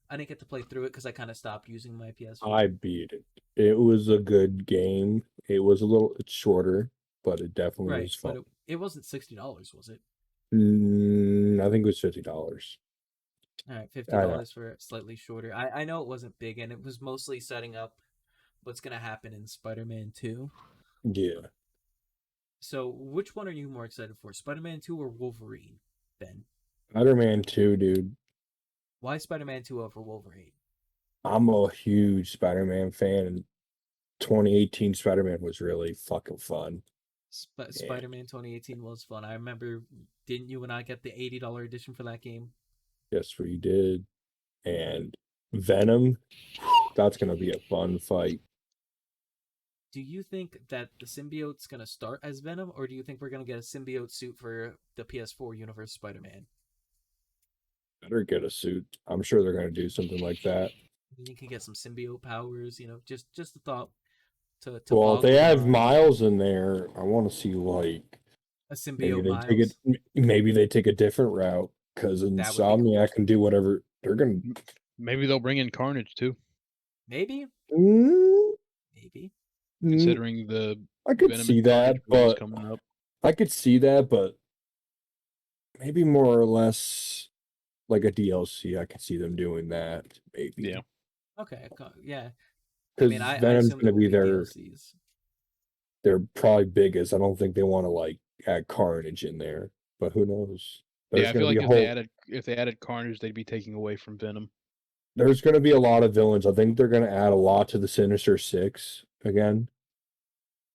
I didn't get to play through it because I kind of stopped using my PS4. I beat it. It was a good game. It was it's shorter, but it definitely was fun. But it wasn't $60, was it? I think it was $50. All right, $50 for slightly shorter. I know it wasn't big, and it was mostly setting up what's going to happen in Spider-Man 2. Yeah. So, which one are you more excited for, Spider-Man 2 or Wolverine, Ben? Spider-Man 2, dude. Why Spider-Man 2 over Wolverine? I'm a huge Spider-Man fan, and 2018 Spider-Man was really fucking fun. Spider-Man 2018 was fun. I remember, didn't you and I get the $80 edition for that game? Yes, we did. And Venom, that's going to be a fun fight. Do you think that the symbiote's going to start as Venom, or do you think we're going to get a symbiote suit for the PS4 universe Spider-Man? Better get a suit. I'm sure they're going to do something like that. You can get some symbiote powers, just a thought. Well, if they have Miles in there, I want to see like a symbiote Miles. Maybe they take a different route because Insomniac can do whatever they're gonna. Maybe they'll bring in Carnage too. Maybe. Maybe. Considering the I could Venom see that, but coming up. I could see that, but maybe more or less like a DLC. I could see them doing that. Maybe. Yeah. Okay. Yeah. Because Venom's going to be their probably biggest. I don't think they want to like add Carnage in there, but who knows? I feel like if they added Carnage, they'd be taking away from Venom. There's going to be a lot of villains. I think they're going to add a lot to the Sinister Six again.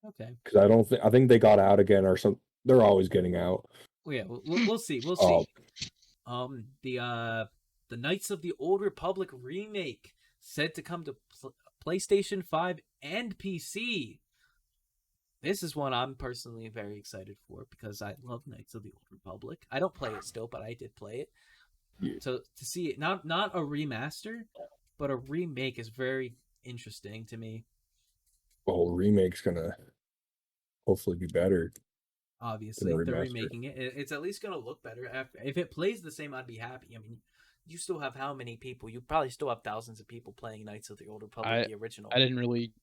Okay. Because I think they got out again or something. They're always getting out. Well, yeah, we'll see. We'll see. The Knights of the Old Republic remake said to come to PlayStation 5 and PC. This is one I'm personally very excited for because I love Knights of the Old Republic. I don't play it still, but I did play it. Yeah. So to see it, not a remaster, but a remake is very interesting to me. Well, remake's gonna hopefully be better. Obviously, they're remaking it. It's at least gonna look better. If it plays the same, I'd be happy. I mean, you still have how many people? You probably still have thousands of people playing Knights of the Old Republic, the original. I didn't really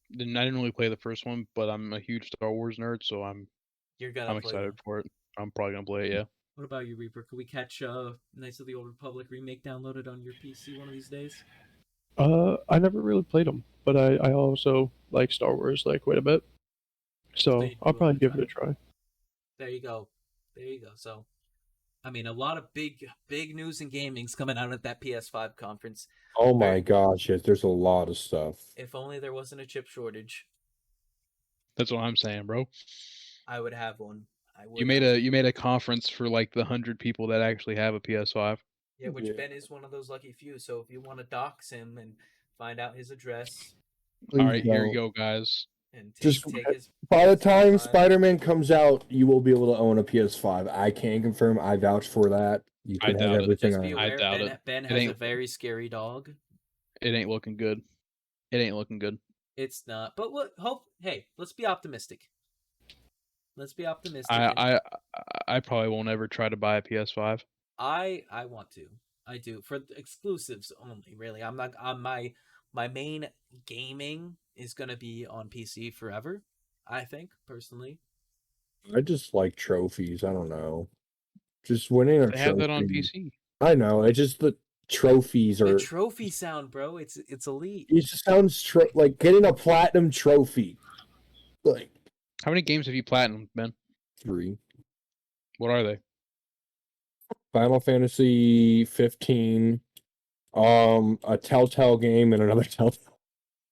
play the first one, but I'm a huge Star Wars nerd, so I'm excited for it. I'm probably gonna play it. Yeah. What about you, Reaper? Could we catch Knights of the Old Republic remake downloaded on your PC one of these days? I never really played them, but I also like Star Wars like quite a bit, so I'll probably give it a try. There you go. So, I mean, a lot of big news in gaming's coming out at that PS5 conference. Oh my gosh, yes, there's a lot of stuff. If only there wasn't a chip shortage. That's what I'm saying, bro. I would have one. You made a conference for like the 100 people that actually have a PS5. Yeah, which Ben is one of those lucky few. So if you want to dox him and find out his address. All right, here you go, guys. And by the time PS5. Spider-Man comes out, you will be able to own a PS5. I can confirm. I vouch for that. You can have everything on. I doubt it. Ben has a very scary dog. It ain't looking good. It's not. But hey, let's be optimistic. I probably won't ever try to buy a PS5. I want to. I do for exclusives only. Really, I'm not. My main gaming is gonna be on PC forever. I think personally. I just like trophies. I don't know. Just winning a trophy. They have that on PC. I know. It's just trophies The or trophy sound, bro. It's elite. it just sounds like getting a platinum trophy. Like How many games have you platinum, Ben? 3. What are they? Final Fantasy 15, a Telltale game and another Telltale.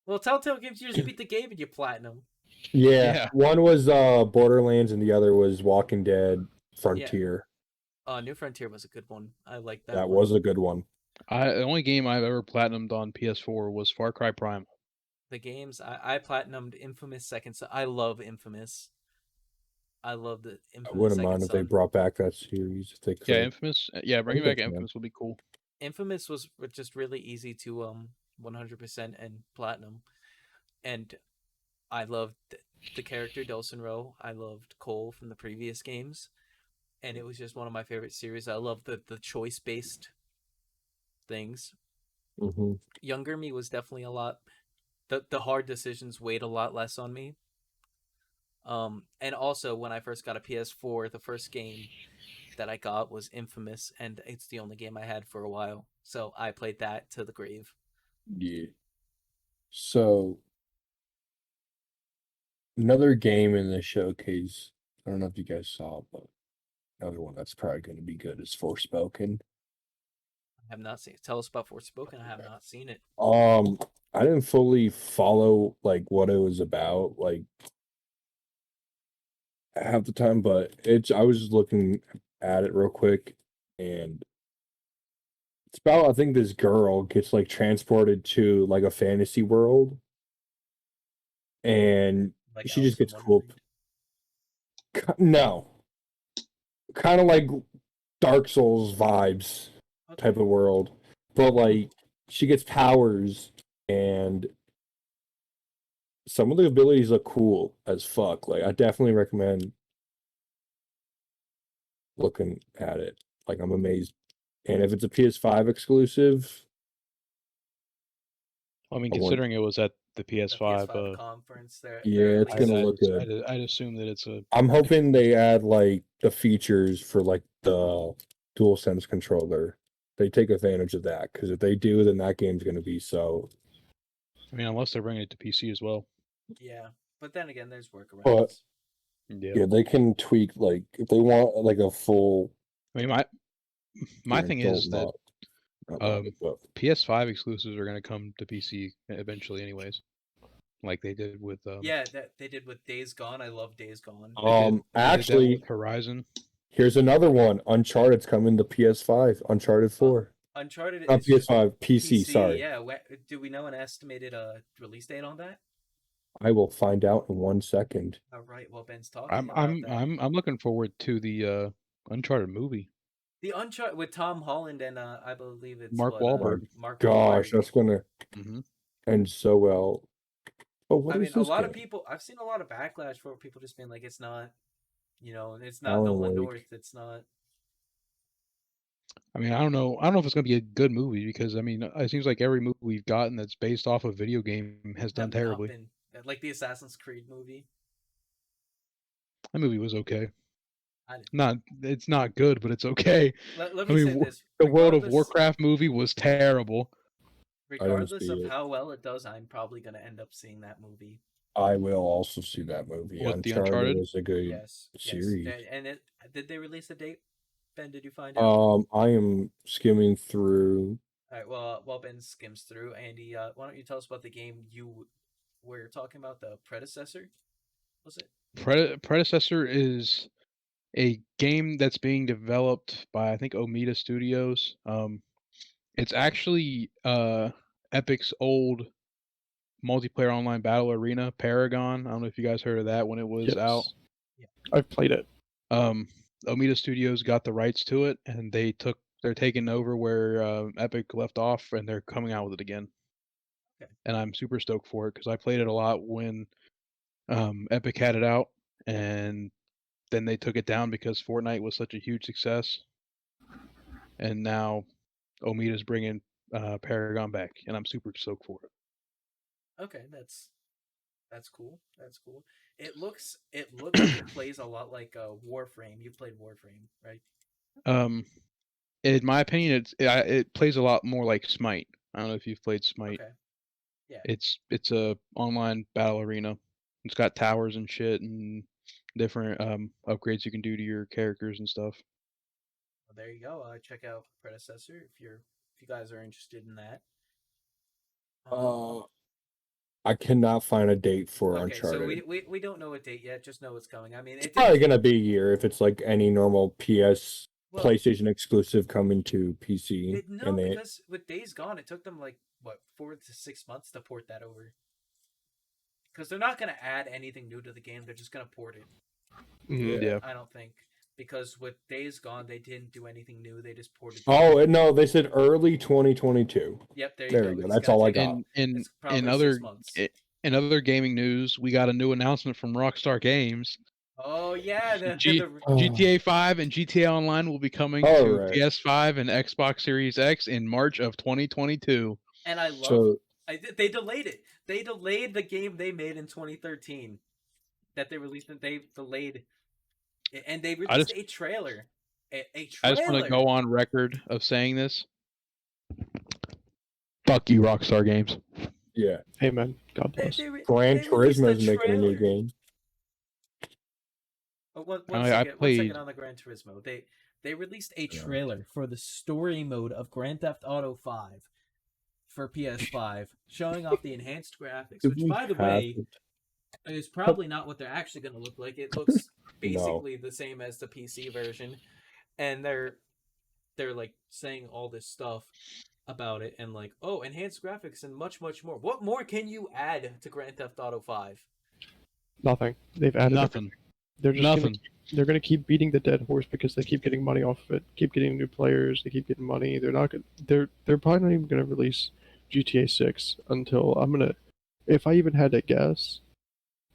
Well, Telltale games, you just beat the game and you platinum. Yeah. One was Borderlands and the other was Walking Dead Frontier. New Frontier was a good one. I like that. That one. was a good one. The only game I've ever platinumed on PS4 was Far Cry Primal. The games I platinumed Infamous Second Son. I love Infamous. I love the Infamous. I wouldn't Second mind if Son. they brought back that series. If they could. Yeah, Infamous. Yeah, bringing back they can. Infamous would be cool. Infamous was just really easy to 100% and platinum, and I loved the character Delson Rowe. I loved Cole from the previous games, and it was just one of my favorite series. I love the choice based things. Mm-hmm. Younger me was definitely a lot. The hard decisions weighed a lot less on me. And also when I first got a PS4, the first game that I got was Infamous, and it's the only game I had for a while. So I played that to the grave. Yeah. So another game in the showcase. I don't know if you guys saw, but another one that's probably going to be good is Forspoken. I have not seen it. Tell us about Forspoken. I have not seen it. I didn't fully follow like what it was about like half the time, but I was just looking at it real quick, and it's about I think this girl gets like transported to like a fantasy world, and Like she just Alice in gets cool. Wonderland? No, kind of like Dark Souls vibes type of world, but like she gets powers, and some of the abilities look cool as fuck. Like I definitely recommend looking at it. Like I'm amazed. And if it's a PS5 exclusive, I mean, I want- considering it was at the The PS5, PS5 conference. yeah, it's gonna look good. I'd assume that it's a. I'm hoping they add like the features for like the DualSense controller. They take advantage of that, because if they do, then that game's gonna be so. I mean, unless they're bringing it to PC as well. Yeah, but then again, there's workarounds. But Yeah. yeah, they can tweak like if they want like a full. I mean, my thing is that PS5 exclusives are going to come to PC eventually, anyways. Like they did with. Yeah, that they did with Days Gone. I love Days Gone. Actually, they did that with Horizon. Here's another one. Uncharted's coming to PS5. Uncharted 4. Uncharted Not is PS5, PC, sorry. Yeah, do we know an estimated release date on that? I will find out in 1 second. All right. Well, Ben's talking about that. I'm looking forward to the Uncharted movie. The Uncharted with Tom Holland and I believe it's Mark Wahlberg. Mark Gosh, Wahlberg. that's gonna end so well. Oh, what I is mean, a this lot game? of people. I've seen a lot of backlash for people just being like, it's not, it's not Alan Nolan Wake. North. It's not. I mean, I don't know if it's going to be a good movie, because I mean, it seems like every movie we've gotten that's based off a video game has done terribly. Like the Assassin's Creed movie. That movie was okay. It's not good, but it's okay. Let me say this: the World of Warcraft movie was terrible. Regardless of how well it does, I'm probably going to end up seeing that movie. I will also see that movie. What, the Uncharted? is a good series. Yes. And did they release a date? Ben, did you find out? I am skimming through. All right. Well, while Ben skims through, Andy, why don't you tell us about the game you were talking about? The predecessor, was it? Predecessor is a game that's being developed by, I think, Omida Studios. It's actually Epic's old multiplayer online battle arena, Paragon. I don't know if you guys heard of that when it was out. Yeah. I've played it. Omida Studios got the rights to it, and they're taking over where Epic left off, and they're coming out with it again. Okay. And I'm super stoked for it, because I played it a lot when Epic had it out, and then they took it down because Fortnite was such a huge success. And now Omida's bringing Paragon back, and I'm super stoked for it. Okay, that's cool. That's cool. It looks like it plays a lot like Warframe. You've played Warframe, right? In my opinion, it plays a lot more like Smite. I don't know if you've played Smite. Okay. Yeah. It's a online battle arena. It's got towers and shit and different upgrades you can do to your characters and stuff. Well, there you go. Check out Predecessor if you guys are interested in that. I cannot find a date for Okay, so Uncharted. we don't know a date yet. Just know it's coming. I mean, It's probably gonna be a year if it's like any normal Well, PlayStation exclusive coming to PC. no, because with Days Gone, it took them like what 4 to 6 months to port that over. Because they're not gonna add anything new to the game. They're just gonna port it. Yeah. I don't think, because with Days Gone, they didn't do anything new. They just ported. Oh no, they said early 2022. Yep, there you go. That's all I got. In It's probably 6 other months. in other gaming news, we got a new announcement from Rockstar Games. Oh yeah, GTA 5 and GTA Online will be coming to right. PS5 and Xbox Series X in March of 2022. And I love. They delayed it. They delayed the game they made in 2013 that they released. They delayed, and they released a trailer. A trailer. I just want to go on record of saying this. Fuck you, Rockstar Games. Yeah. Hey man, God bless. Gran Turismo is making a new game. One second on the Gran Turismo. They released a trailer for the story mode of Grand Theft Auto 5 for PS5, showing off the enhanced graphics, which, by the way, is probably not what they're actually going to look like. It looks basically the same as the PC version, and they're like saying all this stuff about it, and like, oh, enhanced graphics and much more. What more can you add to Grand Theft Auto 5? Nothing. They've added nothing. They're just they're gonna keep beating the dead horse because they keep getting money off of it, keep getting new players, they keep getting money. They're not gonna, they're probably not even gonna release GTA 6 until if I even had to guess,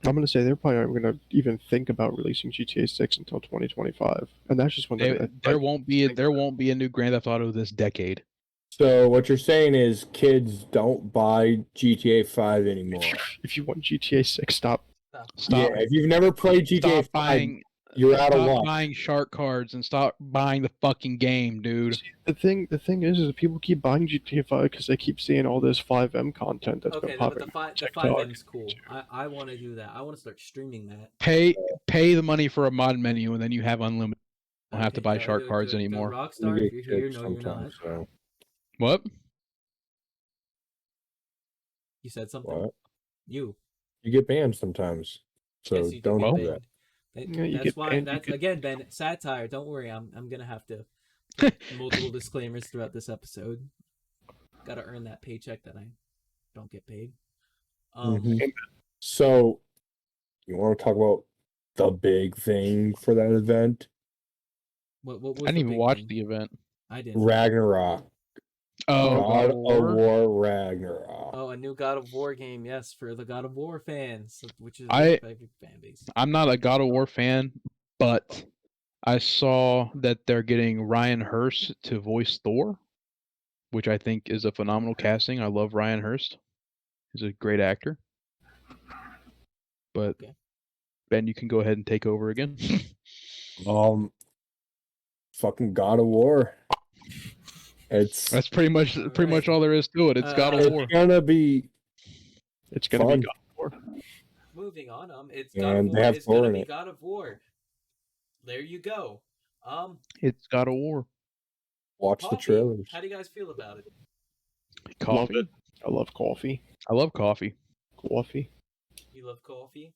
I'm gonna say they're probably not gonna even think about releasing GTA 6 until 2025, and that's just when there won't be a new Grand Theft Auto this decade. So what you're saying is kids don't buy GTA 5 anymore. If you want GTA 6, stop. Yeah, if you've never played GTA 5, you're out of luck. Stop buying shark cards and stop buying the fucking game, dude. See, the thing is that people keep buying GTA 5 because they keep seeing all this 5M content that's been popping. But the 5M is cool. I want to do that. I want to start streaming that. Pay the money for a mod menu, and then you have unlimited. You don't have to buy shark cards anymore. Rockstar, if you're here, no, you're not. So. What? You said something. What? You get banned sometimes, so yes, don't do that. That's why. Again, Ben. Satire. Don't worry. I'm gonna have to put multiple disclaimers throughout this episode. Got to earn that paycheck that I don't get paid. So, you want to talk about the big thing for that event? What was I didn't even watch the event. I didn't. Ragnarok. Oh, God of War Ragnarok. Oh, a new God of War game, yes, for the God of War fans, which is my favorite fan base. I'm not a God of War fan, but I saw that they're getting Ryan Hurst to voice Thor, which I think is a phenomenal casting. I love Ryan Hurst. He's a great actor. But Ben, you can go ahead and take over again. Fucking God of War. That's pretty much all there is to it. It's God of War. It's gonna be God of War. Moving on, it's God of War. It's gonna be God of War. There you go. It's God of War. Watch the trailers. How do you guys feel about it? Coffee. Love it. I love coffee. I love coffee. Coffee. You love coffee?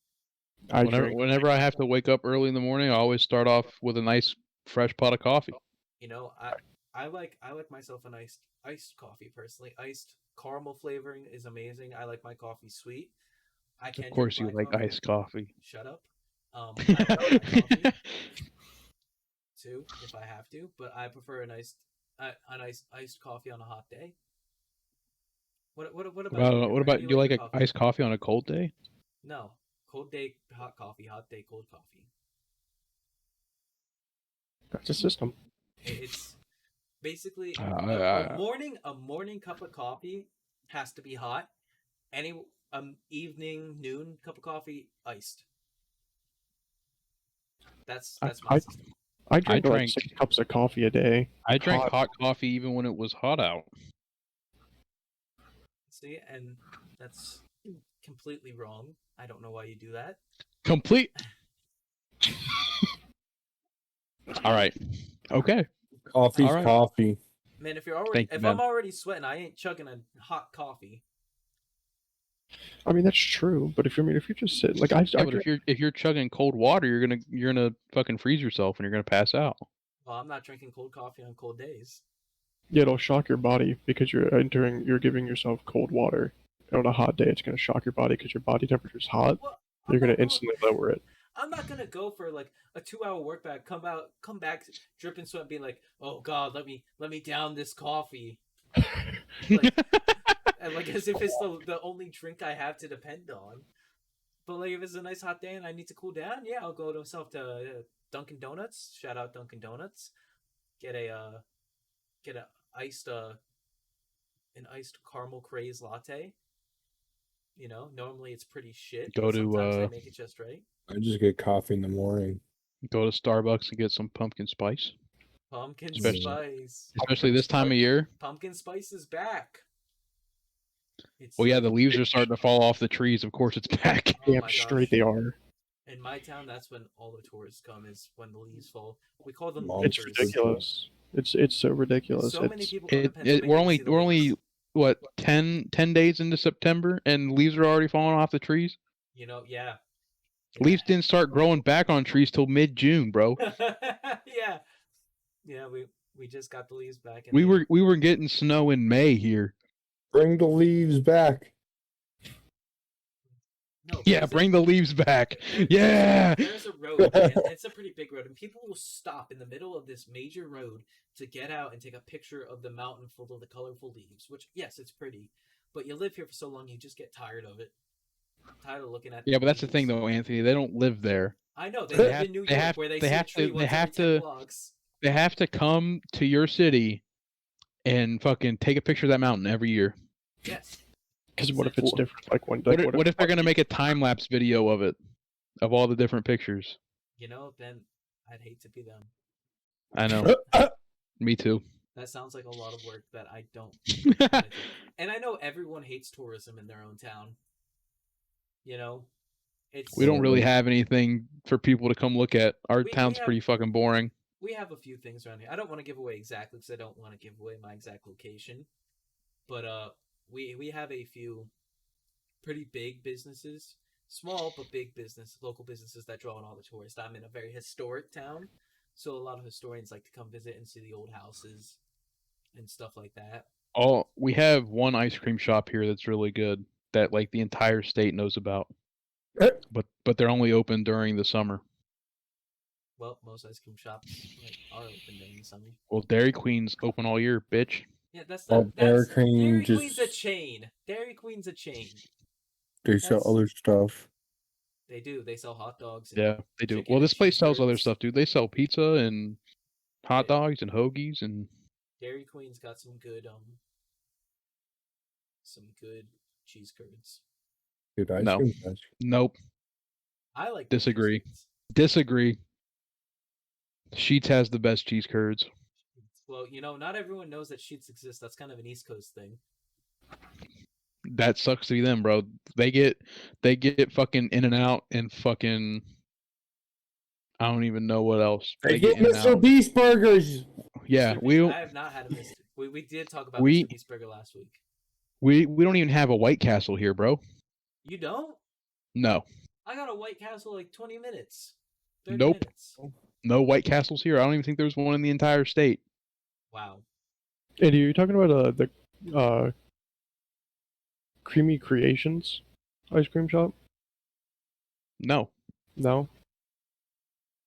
Whenever I have to wake up early in the morning, I always start off with a nice fresh pot of coffee. You know, I like myself an iced coffee personally. Iced caramel flavoring is amazing. I like my coffee sweet. Of course, you like iced coffee. Shut up. I like my coffee too, if I have to, but I prefer a nice iced coffee on a hot day. What about what about you like an iced coffee on a cold day? No, cold day hot coffee, hot day cold coffee. That's a system. It's basically a morning cup of coffee has to be hot. Any evening, noon cup of coffee iced. That's my system. I drink like drank 6 cups of coffee a day. I drank hot coffee even when it was hot out. See, and that's completely wrong. I don't know why you do that. Complete. All right. Okay. Coffee's All right. coffee. Man, if I'm man. already sweating, I ain't chugging a hot coffee. I mean that's true, but if you're just sitting like I But if you're chugging cold water, you're gonna fucking freeze yourself and you're gonna pass out. Well, I'm not drinking cold coffee on cold days. Yeah, it'll shock your body because you're giving yourself cold water. And on a hot day, it's going to shock your body because your body temperature is hot. Well, You're going to instantly lower it. I'm not gonna go for like a 2-hour work back, come back dripping sweat, being like, "Oh God, let me down this coffee," like as if it's the only drink I have to depend on. But like if it's a nice hot day and I need to cool down, yeah, I'll go to myself to Dunkin' Donuts. Shout out Dunkin' Donuts. Get a iced an iced caramel craze latte. You know, normally it's pretty shit. Go to sometimes I make it just right. I just get coffee in the morning. Go to Starbucks and get some pumpkin spice. Pumpkin Especially- spice. Especially this time of year. Pumpkin spice is back. It's Well, yeah, the leaves are starting to fall off the trees. Of course, it's back. Oh Damn my straight gosh. they are. In my town, that's when all the tourists come. Is when the leaves fall. We call them It's It's leapers. ridiculous. It's so ridiculous. So many people come to We're Pennsylvania only to see the we're only leaves. what 10 days into September and leaves are already falling off the trees. You know, yeah. Leaves didn't start growing back on trees till mid-June, bro. Yeah. Yeah, we just got the leaves back. And We were getting snow in May here. Bring the leaves back. No, Yeah, there's bring the leaves back. Yeah. There's a road, and it's a pretty big road, and people will stop in the middle of this major road to get out and take a picture of the mountain full of the colorful leaves. Which, yes, it's pretty, but you live here for so long, you just get tired of it. Tired of looking at. Yeah, but that's the thing, though, Anthony. They don't live there. I know they They live have- in New York, they have- where they they see a have tree to- once they every have 10 to- blocks. They have to come to your city and fucking take a picture of that mountain every year. Yes. Because what if it's different? Like one. What if they're gonna make a time lapse video of it, of all the different pictures? You know, then I'd hate to be them. I know. Me too. That sounds like a lot of work that I don't wanna do. And I know everyone hates tourism in their own town. You know? It's We don't really have anything for people to come look at. Our We town's have- pretty fucking boring. we have a few things around here. I don't want to give away exactly because I don't want to give away my exact location. But we have a few pretty big businesses, small but big local businesses that draw in all the tourists. I'm in a very historic town, so a lot of historians like to come visit and see the old houses and stuff like that. We have one ice cream shop here that's really good that like the entire state knows about. But they're only open during the summer. Well, most ice cream shops are open during the summer. Well, Dairy Queen's open all year, bitch. Yeah, that's Oh, not. Dairy That's, Queen Dairy just- Queen's a chain. Dairy Queen's a chain. They sell That's- other stuff. They do. They sell hot dogs. And Yeah, they do. chicken Well, and this place sells other cheeseburgers. stuff, dude. They sell pizza and hot Yeah. dogs and hoagies and Dairy Queen's got some good cheese curds. Dude, ice No. cream does. nope. I like Disagree. cheese curds. Disagree. Sheets has the best cheese curds. Well, you know, not everyone knows that Sheets exist. That's kind of an East Coast thing. That sucks to be them, bro. They get fucking In and Out and fucking I don't even know what else. They get get In-N-Out. Mr. Beast burgers. Yeah, Mr. we Beast- I have not had a Mr. We did talk about We- Mr. Beast Burger last week. we don't even have a White Castle here, bro. You don't? No. I got a White Castle like 20 minutes. 30 Nope. minutes. No White Castles here. I don't even think there's one in the entire state. Wow. Andy, are you talking about the Creamy Creations ice cream shop? No. No.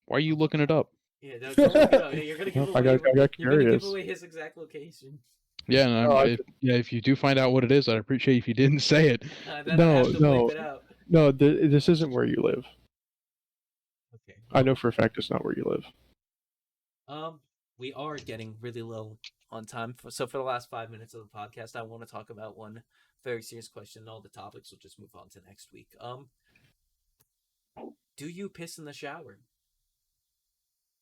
Why are you looking it up? Yeah, no, don't look it up. Yeah, you're gonna give I away. got You're gonna curious. give away his exact location. Yeah, and No, if you do find out what it is, I'd appreciate if you didn't say it. Then No, I have to no. bleep it out. No, this isn't where you live. Okay. I know for a fact it's not where you live. We are getting really low on time. So for the last 5 minutes of the podcast, I want to talk about one very serious question. And all the topics will just move on to next week. Do you piss in the shower?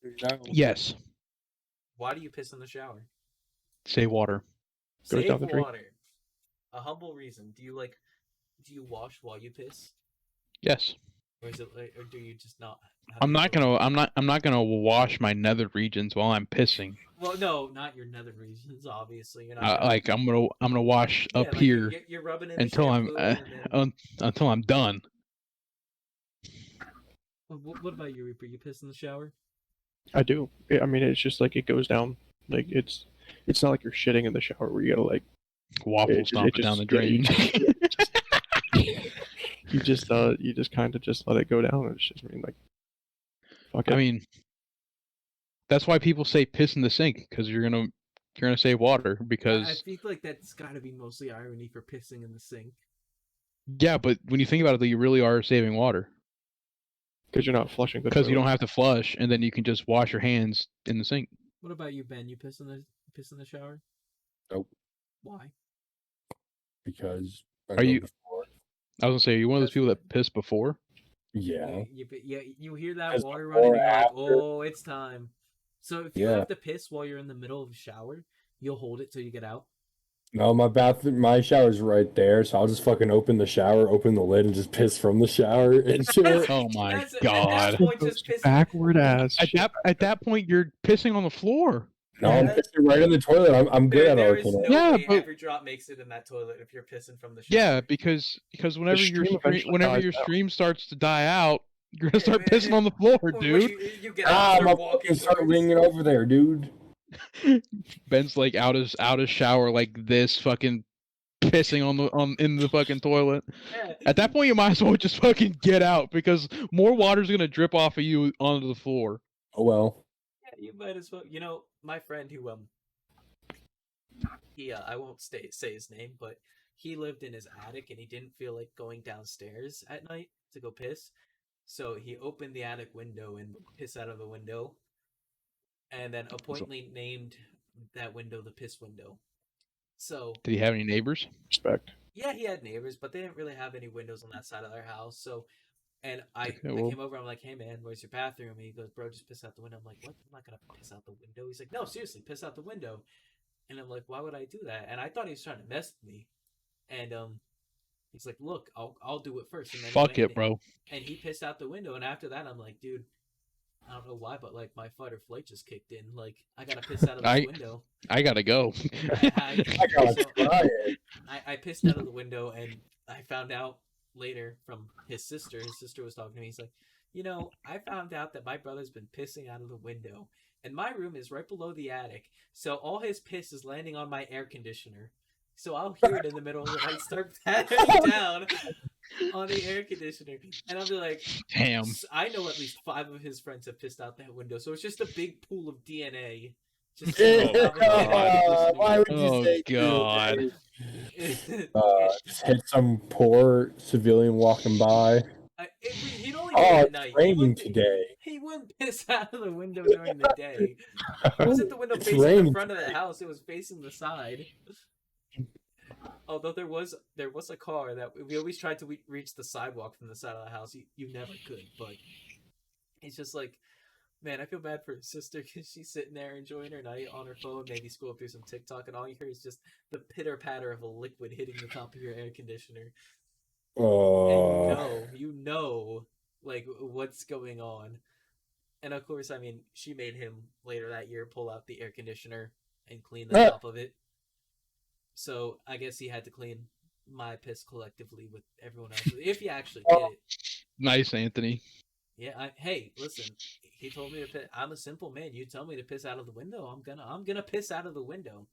No. Yes. Why do you piss in the shower? Say water. Goes Save down the drain. water. A humble reason. Do you wash while you piss? Yes. Or is it like, or do you just not have I'm the not ability? gonna I'm not gonna wash my nether regions while I'm pissing. Well, no, not your nether regions, obviously. You're not gonna Like I'm gonna wash yeah, up like here you're rubbing in the until I'm shampoo and then until I'm done. What about you, Reaper? You piss in the shower? I do. I mean, it's just like it goes down. Like it's not like you're shitting in the shower where you gotta like Waffle it stomp it down the yeah, drain. you just kind of just let it go down. It's just, I mean, like, fuck it. I mean, that's why people say piss in the sink, because you're gonna save water. I Because think like that's got to be mostly irony for pissing in the sink. yeah, but when you think about it, though, you really are saving water Because you're not flushing the because you toilet. don't have to flush, and then you can just wash your hands in the sink. What about you, Ben? You piss in the shower? Nope. Why? Because I Are know you- before. I was gonna say, are you one of those That's people that fine. piss before? Yeah. You hear that Because water before running, and or you're like, after- oh, it's time. So if you Yeah. have to piss while you're in the middle of a shower, you'll hold it till you get out. No, my shower's right there, so I'll just fucking open the shower, open the lid, and just piss from the shower into it. Oh my At that god! point, just pissing. Backward ass. At that point, you're pissing on the floor. No, I'm Yeah. pissing right in the toilet. I'm good at There is opening it. no Yeah, way but- every drop makes it in that toilet if you're pissing from the shower. Yeah, because whenever your stream eventually dies out. stream starts to die out, you're gonna start man. pissing on the floor, When dude. you get out, I'm start walking fucking start towards- leaning over there, dude. Ben's like out his shower like this, fucking pissing in the fucking toilet. Yeah. At that point, you might as well just fucking get out because more water's gonna drip off of you onto the floor. Oh well. Yeah, you might as well. You know, my friend who he I won't say his name, but he lived in his attic and he didn't feel like going downstairs at night to go piss, so he opened the attic window and pissed out of the window, and then appointedly named that window the piss window. So Did he have any neighbors? Respect. yeah, he had neighbors, but they didn't really have any windows on that side of their house. So, and I Okay, well- came over. I'm like, "Hey man, where's your bathroom?" And he goes, "Bro, just piss out the window." I'm like, "What? I'm not gonna piss out the window." He's like, "No, seriously, piss out the window." And I'm like, "Why would I do that?" And I thought he was trying to mess with me. And he's like, "Look, I'll do it first." And then he Fuck went it, and- bro. And he pissed out the window. And after that, I'm like, "Dude, I don't know why, but like my fight or flight just kicked in. Like I gotta piss out of this window." I gotta go. I I gotta so- try it. I pissed out of the window, and I found out later from his sister. His sister was talking to me. He's like, "You know, I found out that my brother's been pissing out of the window, and my room is right below the attic, so all his piss is landing on my air conditioner. So I'll hear it in the middle of the night start patting down on the air conditioner, and I'll be like, Damn. I know at least 5 of his friends have pissed out that window, so it's just a big pool of DNA." Just Oh, God. Why would you Oh, say God. Just hit some poor civilian walking by. He'd only do Oh, it at it's night. He raining wouldn't- today. He wouldn't piss out of the window during the day. It wasn't the window It's facing the raining front of the house; it was facing the side. Although there was a car that we always tried to reach the sidewalk from the side of the house. You never could, but it's just like, man, I feel bad for his sister because she's sitting there enjoying her night on her phone, maybe scrolling through some TikTok, and all you hear is just the pitter patter of a liquid hitting the top of your air conditioner. And you know, like what's going on. And of course, I mean, she made him later that year pull out the air conditioner and clean the top of it. So I guess he had to clean my piss collectively with everyone else if he actually did it. Nice, Anthony. Yeah. Hey, listen. He told me to piss. I'm a simple man. You tell me to piss out of the window, I'm gonna piss out of the window.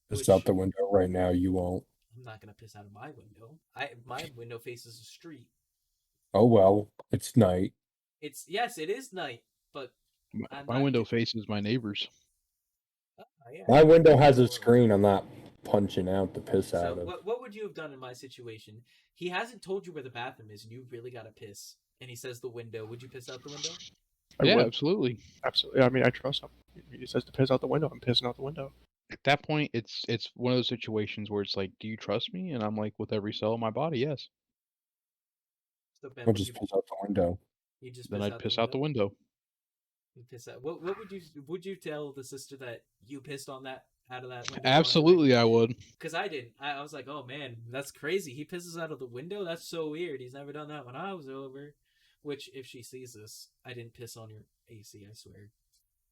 It's out the window right now. You won't. I'm not gonna piss out of my window. My window faces a street. Oh well. It's night. Yes, it is night, but I'm My not window faces my neighbors. yeah. My window has a screen. I'm not punching out the piss out So of. what would you have done in my situation? He hasn't told you where the bathroom is, and you really gotta piss. And he says the window. Would you piss out the window? Yeah, would. absolutely. Absolutely. I mean, I trust him. He says to piss out the window. I'm pissing out the window. At that point, it's one of those situations where it's like, do you trust me? And I'm like, with every cell in my body, yes. So Ben, I'll would just you piss out the window. just Then piss I'd out piss the out the window. You piss out. What would you tell the sister that you pissed on that out of that window? Absolutely, I would. Because I didn't. I was like, oh man, that's crazy. He pisses out of the window. That's so weird. He's never done that when I was over. Which, if she sees this, I didn't piss on your AC. I swear.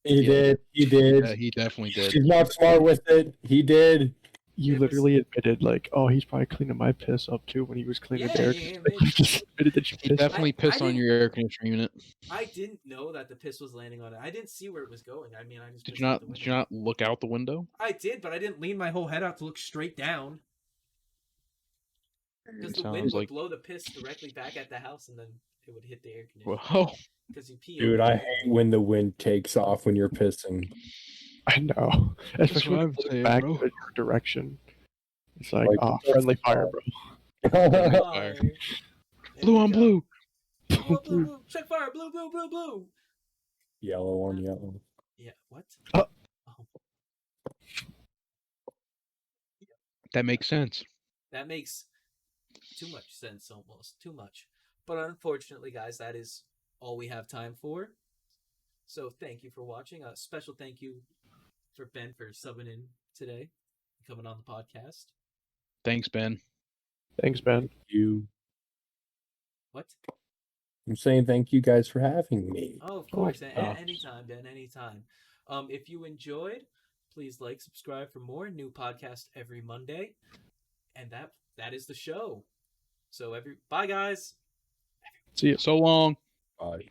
He Yeah. did. He did. Yeah, he definitely did. She's not smart with it. He did. You It was- literally admitted, like, oh, he's probably cleaning my piss up too when he was cleaning Yeah, the air he conditioner. You just admitted that you He pissed. definitely pissed on didn't- your air conditioning unit. I didn't know that the piss was landing on it. I didn't see where it was going. I mean, I just Did pissed you out not? the Did you window. not look out the window? I did, but I didn't lean my whole head out to look straight down. Because the wind Sounds would like blow the piss directly back at the house, and then it would hit the air conditioner. whoa. Because you pee. Dude, over I it. hate when the wind takes off when you're pissing. I know. Especially what when I'm it's saying, back bro. to your direction. It's like, Like, friendly fire, bro. Fire. There Blue you on go. blue. Blue, blue, blue. Check fire. Blue, blue, blue, blue. Yellow on yellow. Yeah, what? Oh. That makes sense. That makes too much sense, almost. Too much. But unfortunately, guys, that is all we have time for. So thank you for watching. A special thank you for Ben for subbing in today, coming on the podcast. Thanks, Ben. Thanks, Ben. You. What? I'm saying thank you guys for having me. Oh, of course. oh. Anytime, Ben. Anytime. If you enjoyed, please like, subscribe for more. New podcast every Monday, and that is the show. So bye, guys. See you. So long. Bye.